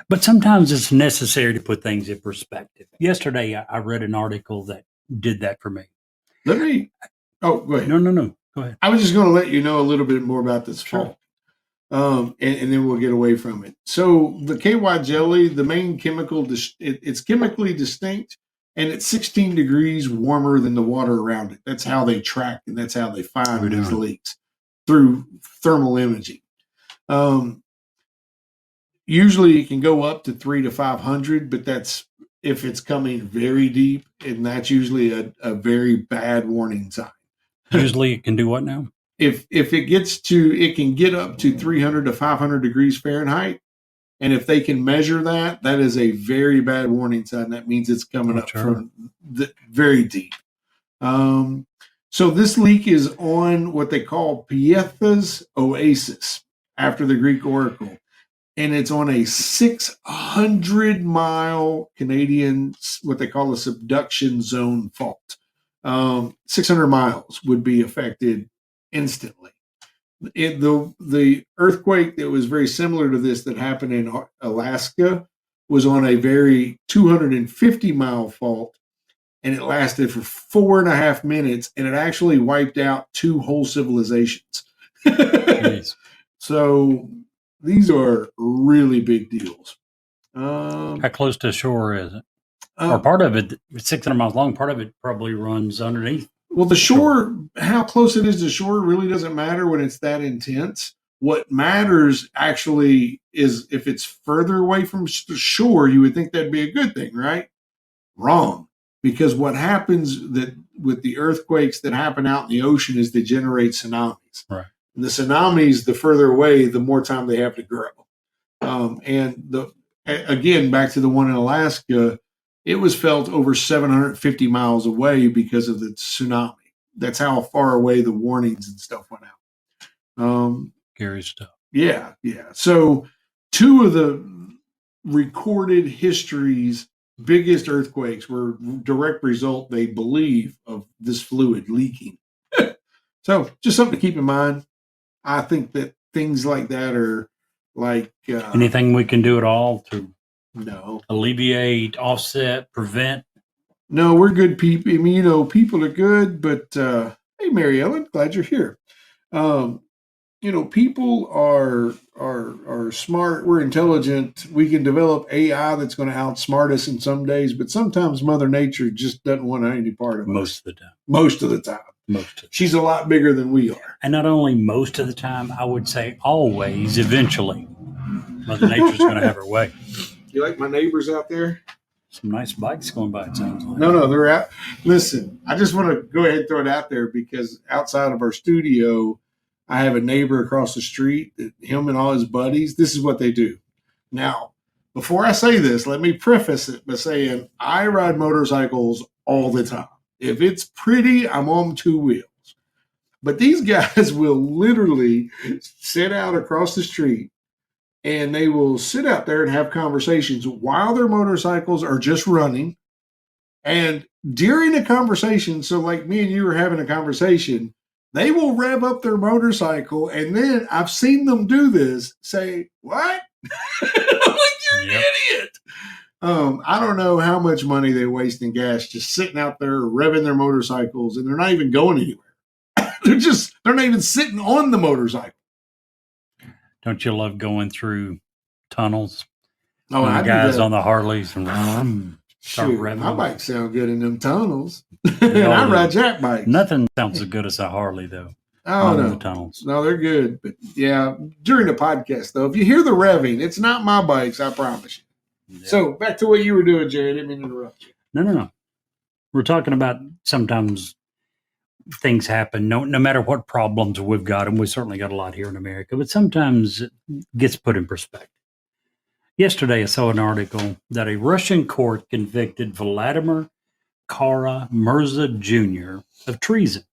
But sometimes it's necessary to put things in perspective. Yesterday, I read an article that did that for me. Go ahead. No. Go ahead. I was just going to let you know a little bit more about this Sure. fault, and then we'll get away from it. So the KY jelly, the main chemical, it's chemically distinct, and it's 16 degrees warmer than the water around it. That's how they track, and that's how they find these leaks through thermal imaging. Usually it can go up to 300 to 500, but that's if it's coming very deep, and that's usually a very bad warning sign. Usually it can do what now? If it can get up to 300 to 500 degrees Fahrenheit. And if they can measure that, that is a very bad warning sign. That means it's coming up from very deep. So this leak is on what they call Pietha's Oasis, after the Greek oracle. And it's on a 600-mile Canadian, what they call a subduction zone fault. 600 miles would be affected instantly. The earthquake that was very similar to this that happened in Alaska was on a very 250-mile fault, and it lasted for 4.5 minutes, and it actually wiped out 2 whole civilizations. So these are really big deals. How close to shore is it? Or part of it, it's 600 miles long. Part of it probably runs underneath. Well, the shore, how close it is to shore really doesn't matter when it's that intense. What matters actually is if it's further away from shore, you would think that'd be a good thing, right? Wrong. Because what happens that with the earthquakes that happen out in the ocean is they generate tsunamis. Right. And the tsunamis, the further away, the more time they have to grow. Again, back to the one in Alaska, it was felt over 750 miles away because of the tsunami. That's how far away the warnings and stuff went out. Scary stuff. Yeah. So 2 of the recorded history's biggest earthquakes were direct result, they believe, of this fluid leaking. So just something to keep in mind. I think that things like that are like... anything we can do at all to... No. Alleviate, offset, prevent? No, we're good people. I mean, people are good, but hey, Mary Ellen, glad you're here. People are smart. We're intelligent. We can develop AI that's going to outsmart us in some days, but sometimes Mother Nature just doesn't want any part of most us. of the time. Most of the time. She's a lot bigger than we are. And not only most of the time, I would say always, eventually, Mother Nature's going to have her way. You like my neighbors out there? Some nice bikes going by, it sounds like. No, they're out. Listen, I just want to go ahead and throw it out there because outside of our studio, I have a neighbor across the street, him and all his buddies. This is what they do. Now, before I say this, let me preface it by saying I ride motorcycles all the time. If it's pretty, I'm on 2 wheels. But these guys will literally sit out across the street, and they will sit out there and have conversations while their motorcycles are just running. And during a conversation, so like me and you are having a conversation, they will rev up their motorcycle. And then I've seen them do this, say, what? I'm like, you're an idiot. I don't know how much money they waste in gas just sitting out there revving their motorcycles, and they're not even going anywhere. They're not even sitting on the motorcycle. Don't you love going through tunnels? Oh, the guys on the Harleys and shoot, my bikes sound good in them tunnels. And I ride jack bikes. Nothing sounds as good as a Harley, though. Oh, no. The tunnels. No, they're good. But yeah, during the podcast, though, if you hear the revving, it's not my bikes, I promise you. Yeah. So back to what you were doing, Jerry. I didn't mean to interrupt you. No. We're talking about sometimes things happen, no matter what problems we've got, and we certainly got a lot here in America, but sometimes it gets put in perspective. Yesterday, I saw an article that a Russian court convicted Vladimir Kara-Murza Jr. of treason,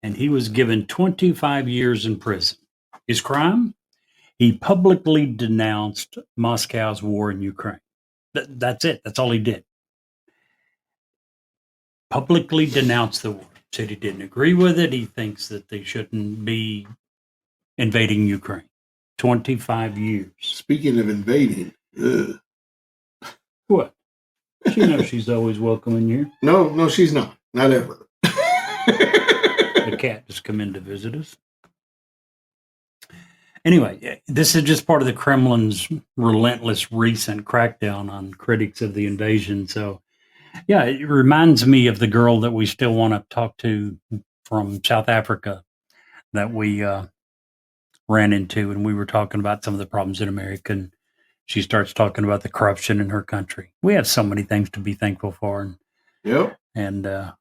and he was given 25 years in prison. His crime? He publicly denounced Moscow's war in Ukraine. That's it. That's all he did. Publicly denounced the war. Said he didn't agree with it. He thinks that they shouldn't be invading Ukraine. 25 years. Speaking of invading, What? She knows she's always welcome in here. no, she's not. Not ever. The cat just come in to visit us. Anyway, this is just part of the Kremlin's relentless recent crackdown on critics of the invasion. So, yeah, it reminds me of the girl that we still want to talk to from South Africa that we ran into, and we were talking about some of the problems in America. And she starts talking about the corruption in her country. We have so many things to be thankful for. Yep. And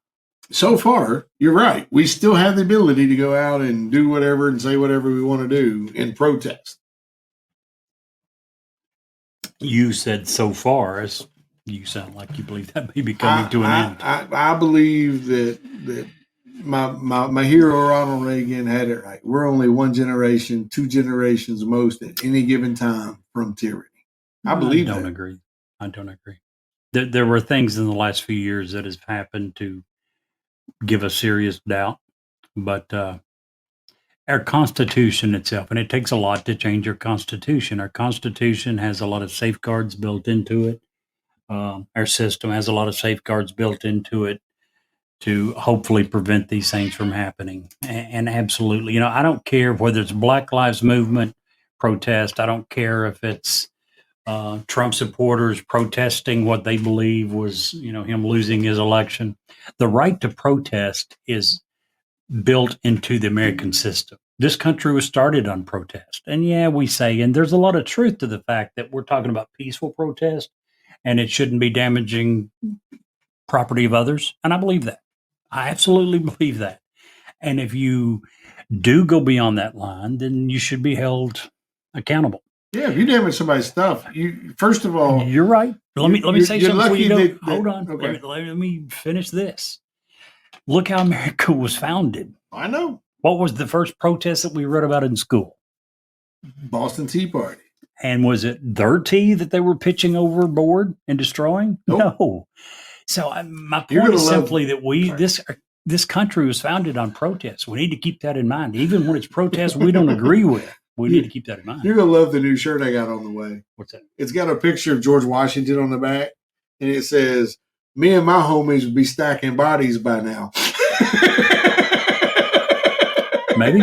So far, you're right. We still have the ability to go out and do whatever and say whatever we want to do in protest. you said so far, as you sound like you believe that may be coming to an end. I believe that my hero Ronald Reagan had it right. We're only one generation, 2 generations most at any given time from tyranny. I believe I don't that. agree. I don't agree. There were things in the last few years that has happened to give us serious doubt, but our Constitution itself, and it takes a lot to change our Constitution. Our Constitution has a lot of safeguards built into it. Our system has a lot of safeguards built into it to hopefully prevent these things from happening. And absolutely, I don't care whether it's Black Lives Movement protest. I don't care if it's Trump supporters protesting what they believe was, him losing his election. The right to protest is built into the American system. This country was started on protest. And yeah, we say, and there's a lot of truth to the fact that we're talking about peaceful protest and it shouldn't be damaging property of others. And I believe that. I absolutely believe that. And if you do go beyond that line, then you should be held accountable. Yeah, if you damage somebody's stuff, you first of all, You're right. Let me say you're something. lucky Before you go. that- Hold on. okay. Let me finish this. Look how America was founded. I know What was the first protest that we read about in school? Boston Tea Party. And was it their tea that they were pitching overboard and destroying? Nope. No. So my You're point gonna is love- simply that this country was founded on protests. We need to keep that in mind. Even when it's protests we don't agree with, we need to keep that in mind. You're gonna love the new shirt I got on the way. What's that? It's got a picture of George Washington on the back, and it says, "Me and my homies would be stacking bodies by now." Maybe.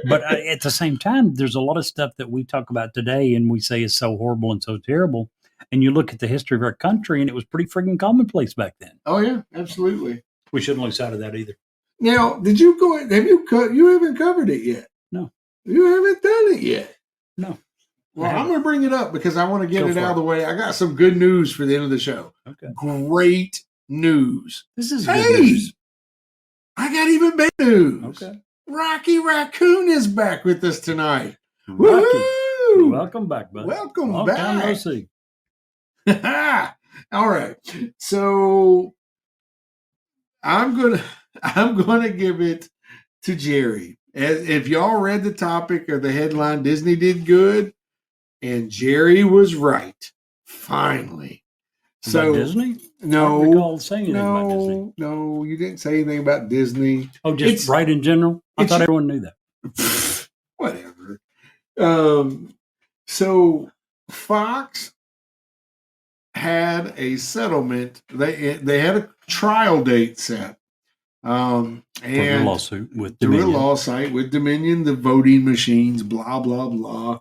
But at the same time, there's a lot of stuff that we talk about today and we say is so horrible and so terrible. And you look at the history of our country and it was pretty freaking commonplace back then. Oh yeah, absolutely. We shouldn't lose sight of that either. Now, did you go? Have you? You haven't covered it yet. No. You haven't done it yet. No. Well, I'm going to bring it up because I want to get Go it for out it. of the way. I got some good news for the end of the show. Okay. Great news. This is good Hey, news. I got even better news. Okay. Rocky Raccoon is back with us tonight. Rocky, Woo! welcome back, buddy. Welcome Long time no back. see. All right. So I'm gonna give it to Jerry. If y'all read the topic or the headline, Disney did good, and Jerry was right. Finally. About Disney? I don't No, recall saying anything about Disney. no, you didn't say anything about Disney. Oh, just It's- right in general? I it's- thought everyone knew that. Whatever. So Fox had a settlement. They had a trial date set. For the And lawsuit with through a Dominion. lawsuit with Dominion, the voting machines, blah blah blah.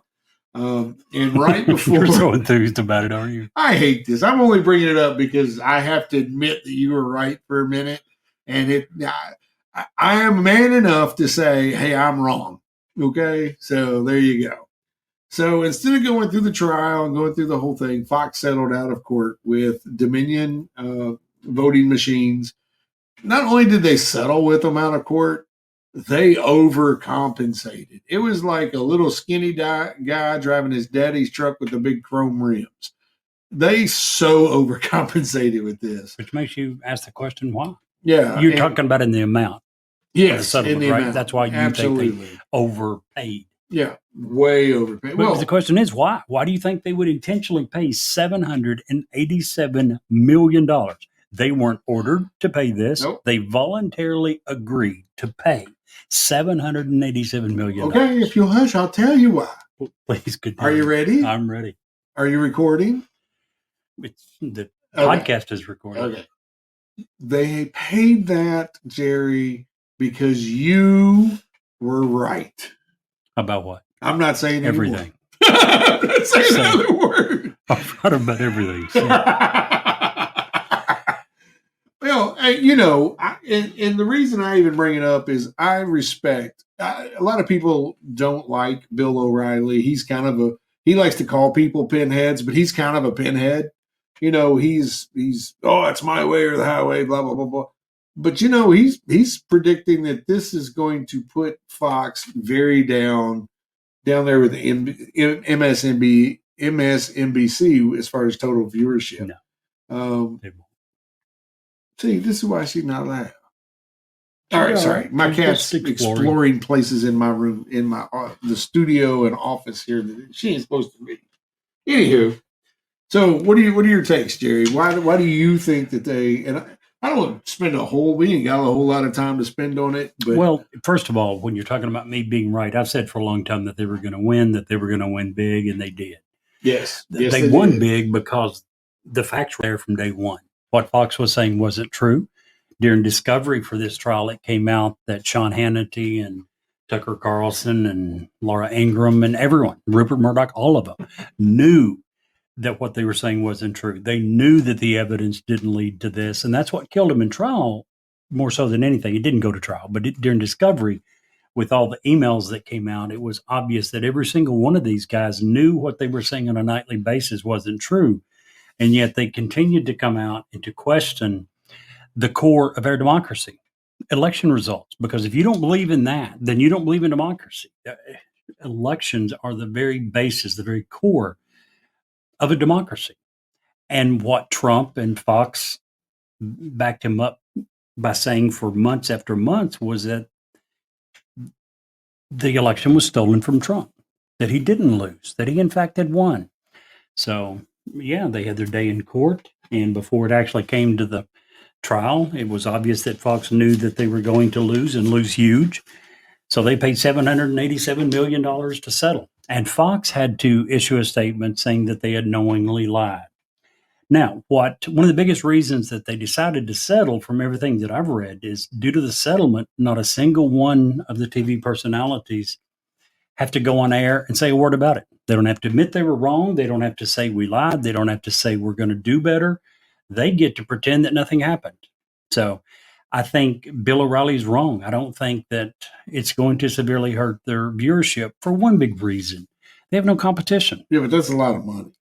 And right before, You're so enthused about it, aren't you? I hate this. I'm only bringing it up because I have to admit that you were right for a minute, and I am man enough to say, "Hey, I'm wrong." Okay, so there you go. So instead of going through the trial and going through the whole thing, Fox settled out of court with Dominion voting machines not only did they settle with them out of court, they overcompensated. It was like a little skinny guy driving his daddy's truck with the big chrome rims. They so overcompensated with this. Which makes you ask the question, why? Yeah. You're talking about in the amount. Yes, settlement, in the right? amount. That's why you Absolutely. think they overpaid. Yeah, way overpaid. But the question is, why? Why do you think they would intentionally pay $787 million? They weren't ordered to pay this. Nope. They voluntarily agreed to pay $787 million. Okay, if you'll hush, I'll tell you why. Please continue. Are you ready? I'm ready. Are you recording? The Okay. podcast is recording. Okay. They paid that, Jerry, because you were right. About what? I'm not saying anymore. Everything. I'm not saying another word. I've heard about everything. So. Well, and the reason I even bring it up is I respect. A lot of people don't like Bill O'Reilly. He's kind of he likes to call people pinheads, but he's kind of a pinhead. He's it's my way or the highway, blah blah blah blah. But he's predicting that this is going to put Fox very down there with the MSNBC as far as total viewership. No. See, this is why she's not allowed. All right, sorry. My I'm cat's just exploring places in my room, in my the studio and office here that she ain't supposed to be. Anywho, so what are your takes, Jerry? Why do you think that they? And I don't want to spend we ain't got a whole lot of time to spend on it. But well, first of all, when you're talking about me being right, I've said for a long time that they were going to win, big, and they did. Yes, they won did. big because the facts were there from day one. What Fox was saying wasn't true. During discovery for this trial, it came out that Sean Hannity and Tucker Carlson and Laura Ingraham and everyone, Rupert Murdoch, all of them, knew that what they were saying wasn't true. They knew that the evidence didn't lead to this, and that's what killed him in trial more so than anything. It didn't go to trial, but during discovery, with all the emails that came out, it was obvious that every single one of these guys knew what they were saying on a nightly basis wasn't true. And yet they continued to come out and to question the core of our democracy, election results. Because if you don't believe in that, then you don't believe in democracy. Elections are the very basis, the very core of a democracy. And what Trump and Fox backed him up by saying for months after months was that the election was stolen from Trump, that he didn't lose, that he in fact had won. So, yeah, they had their day in court. And before it actually came to the trial, it was obvious that Fox knew that they were going to lose and lose huge. So they paid $787 million to settle. And Fox had to issue a statement saying that they had knowingly lied. Now, one of the biggest reasons that they decided to settle from everything that I've read is due to the settlement, not a single one of the TV personalities have to go on air and say a word about it. They don't have to admit they were wrong. They don't have to say we lied. They don't have to say we're going to do better. They get to pretend that nothing happened. So I think Bill O'Reilly's wrong. I don't think that it's going to severely hurt their viewership for one big reason. They have no competition. Yeah, but that's a lot of money.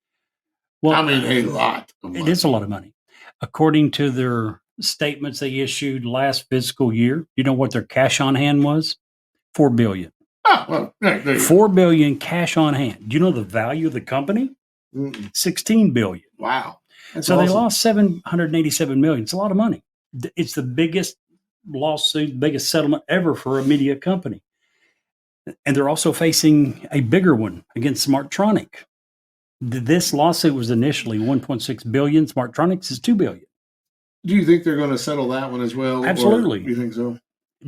Well, I mean, a lot of money. It is a lot of money. According to their statements they issued last fiscal year, you know what their cash on hand was? $4 billion. Oh, well, there you $4 billion cash on hand. Do you know the value of the company? $16 billion. Wow. That's so awesome. They lost $787 million. It's a lot of money. It's the biggest lawsuit, biggest settlement ever for a media company. And they're also facing a bigger one against Smarttronic. This lawsuit was initially $1.6 billion. Smarttronics is $2 billion. Do you think they're going to settle that one as well? Absolutely. You think so?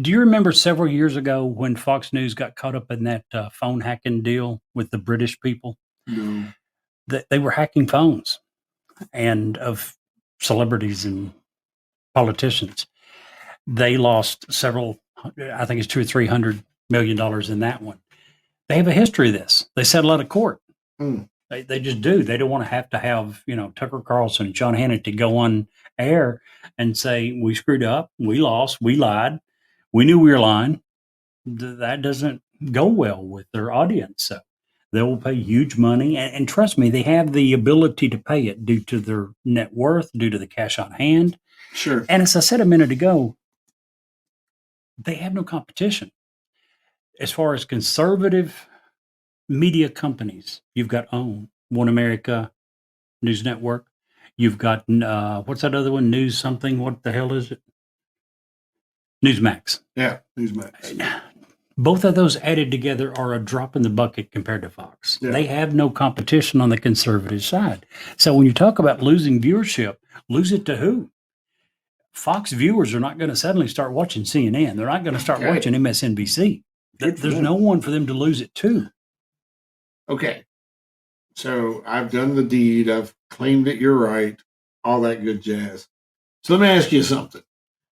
Do you remember several years ago when Fox News got caught up in that phone hacking deal with the British people? No. They were hacking phones and of celebrities and politicians. They lost several, I think it's $200 or $300 million in that one. They have a history of this. They settle out of court. They just do. They don't want to have, Tucker Carlson and John Hannity go on air and say, we screwed up, we lost, we lied, we knew we were lying. That doesn't go well with their audience. So they will pay huge money. And trust me, they have the ability to pay it due to their net worth, due to the cash on hand. Sure. And as I said a minute ago, they have no competition. As far as conservative media companies, you've got OWN, One America News Network. You've got, what's that other one? News something. What the hell is it? Newsmax. Yeah, Newsmax. Both of those added together are a drop in the bucket compared to Fox. Yeah. They have no competition on the conservative side. So when you talk about losing viewership, lose it to who? Fox viewers are not going to suddenly start watching CNN. They're not going to start Okay. watching MSNBC. Good for There's them. no one for them to lose it to. Okay. So I've done the deed. I've claimed that you're right. All that good jazz. So let me ask you something.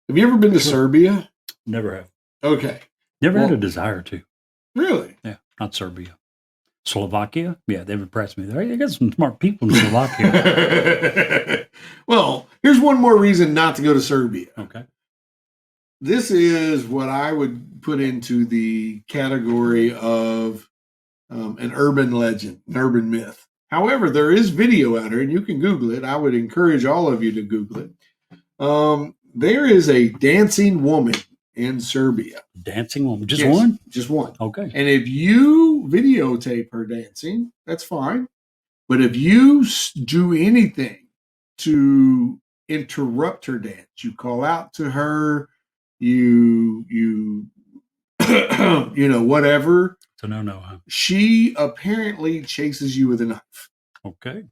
Have you ever been to Sure. Serbia? Never have. Okay. Never had a Well- desire to. Really? Yeah, not Serbia. Slovakia? Yeah, they've impressed me. They got some smart people in Slovakia. Well, here's one more reason not to go to Serbia. Okay. This is what I would put into the category of an urban legend, an urban myth. However, there is video out there, and you can Google it. I would encourage all of you to Google it. There is a dancing woman in Serbia. Dancing woman. Just Yes, one? Just one. Okay. And if you videotape her dancing, that's fine. But if you do anything to interrupt her dance, you call out to her, you whatever, So no, huh? she apparently chases you with a knife. Okay.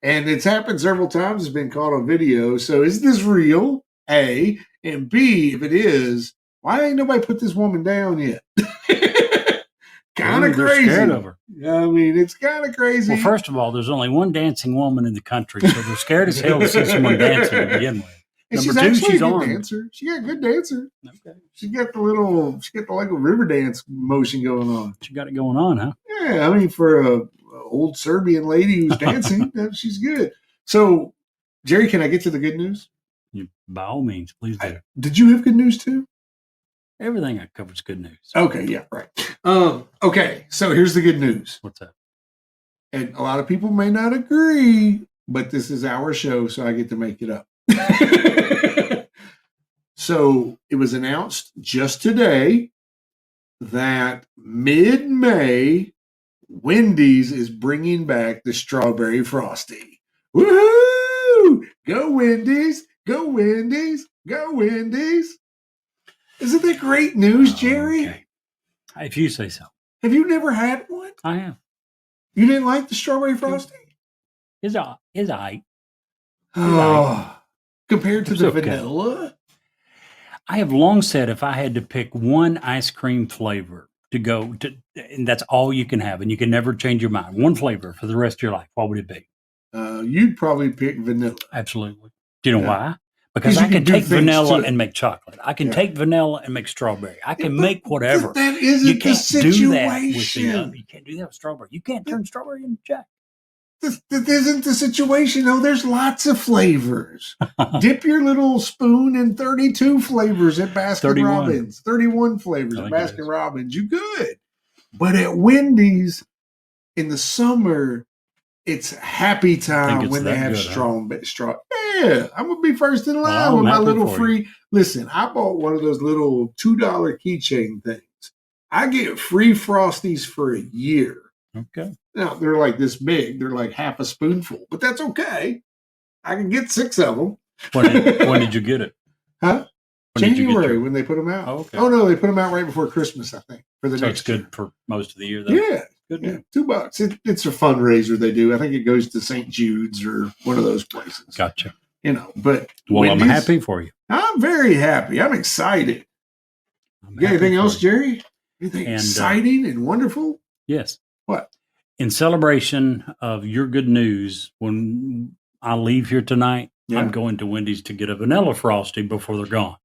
And it's happened several times. It's been caught on video. So is this real? A. And B, if it is, why ain't nobody put this woman down yet? Kind Ooh, of they're crazy. scared of her. I mean, it's kind of crazy. Well, first of all, there's only one dancing woman in the country, so they're scared as hell to see someone dancing to begin with. And Number she's two, actually she's a good armed. dancer. She got a good dancer. Okay. She got the like a river dance motion going on. She got it going on, huh? Yeah, I mean, for a old Serbian lady who's dancing, she's good. So, Jerry, can I get to the good news? By all means, please do. Did you have good news too? Everything I cover is good news. Okay, yeah, right. Okay, so here's the good news. What's that? And a lot of people may not agree, but this is our show, so I get to make it up. So it was announced just today that mid-May, Wendy's is bringing back the strawberry frosty. Woohoo! Go Wendy's! Go Wendy's! Go Wendy's! Isn't that great news, Jerry? Okay. If you say so. Have you never had one? I have. You didn't like the strawberry frosty? Is I. Oh, compared to It's the okay. vanilla? I have long said if I had to pick one ice cream flavor to go to, and that's all you can have, and you can never change your mind, one flavor for the rest of your life, what would it be? You'd probably pick vanilla. Absolutely. Do you know Yeah. why? Because 'Cause you I can can do take things vanilla too. and make chocolate. I can Yeah. take vanilla and make strawberry. I can But make whatever. That isn't You the can't do that with situation. the. You can't do that with strawberry. You can't turn strawberry into Jack. That isn't the situation. No, there's lots of flavors. Dip your little spoon in 32 flavors at Baskin 31. Robbins. 31 flavors I at think it Baskin is. Robbins. You good. But at Wendy's in the summer, it's happy time it's when they that have good, huh? straw. Yeah, I'm gonna be first in line Well, I'm with my happy little for free. Listen, I bought one of those little $2 keychain things. I get free Frosties for a year. Okay. Now they're like this big; they're like half a spoonful, but that's okay. I can get 6 of them. When did you get it? Huh? When did you get January your- when they put them out. Oh, okay. Oh no, they put them out right before Christmas, I think, for the So next it's good year. for most of the year, though. Yeah, Good. yeah, $2. It's a fundraiser they do. I think it goes to St. Jude's or one of those places. Gotcha. But Well, I'm Wendy's, happy for you. I'm very happy. I'm excited. I'm You got happy anything for else, you. Jerry? Anything And, exciting and wonderful? Yes. What? In celebration of your good news, when I leave here tonight, Yeah. I'm going to Wendy's to get a vanilla frosty before they're gone.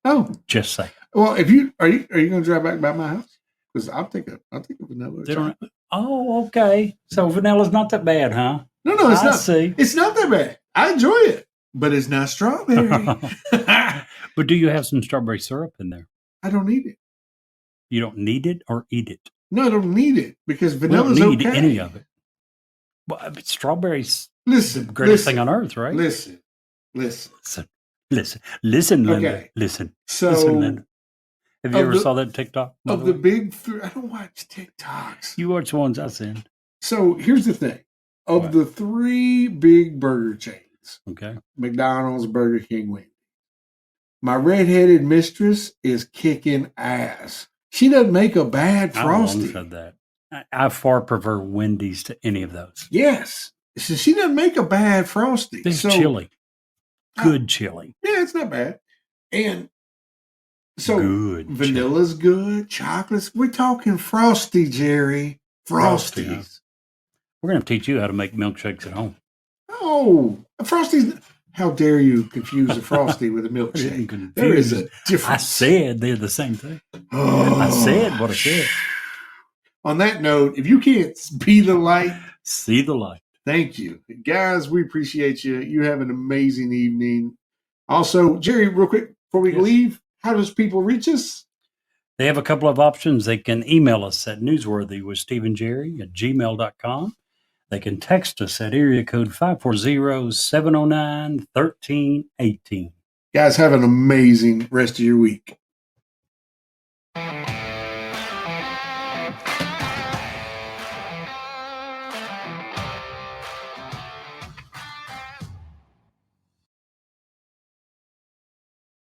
Oh, Just say well, if you are you going to drive back by my house? Because I'll take a vanilla. or they don't. chocolate. Oh, okay. So vanilla's not that bad, huh? No, it's I not. see. It's not that bad. I enjoy it, but it's not strawberry. But do you have some strawberry syrup in there? I don't need it. You don't need it or eat it. No, I don't need it because We don't vanilla's need okay. any of it. Well, but strawberry's Listen, the greatest listen, thing on earth, right? Listen. Listen, Listen, Linda. Okay. Listen, So Linda. Have you of ever the- saw that TikTok? by of the the way? big three, I don't watch TikToks. You watch the ones I send. So here's the thing: of What? the three big burger chains, Okay. McDonald's, Burger King, Wendy's, my redheaded mistress is kicking ass. She doesn't make a bad I long frosty. said that. I far prefer Wendy's to any of those. Yes, so she doesn't make a bad frosty. This So chili. Good chili. yeah, it's not bad. And so Good chili. vanilla's good, chocolates. We're talking frosty, Jerry. Frosty, Frosties. huh? We're going to teach you how to make milkshakes at home. Oh, a frosty. How dare you confuse a frosty with a I didn't milkshake? confuse There is it. a difference. I said they're the same thing. Oh. I said what I said. On that note, if you can't be the light, See the light. thank you. Guys, we appreciate you. You have an amazing evening. Also, Jerry, real quick before we Yes. leave, how does people reach us? They have a couple of options. They can email us at newsworthywithstephenjerry@gmail.com. They can text us at area code 540-709-1318. Guys, have an amazing rest of your week.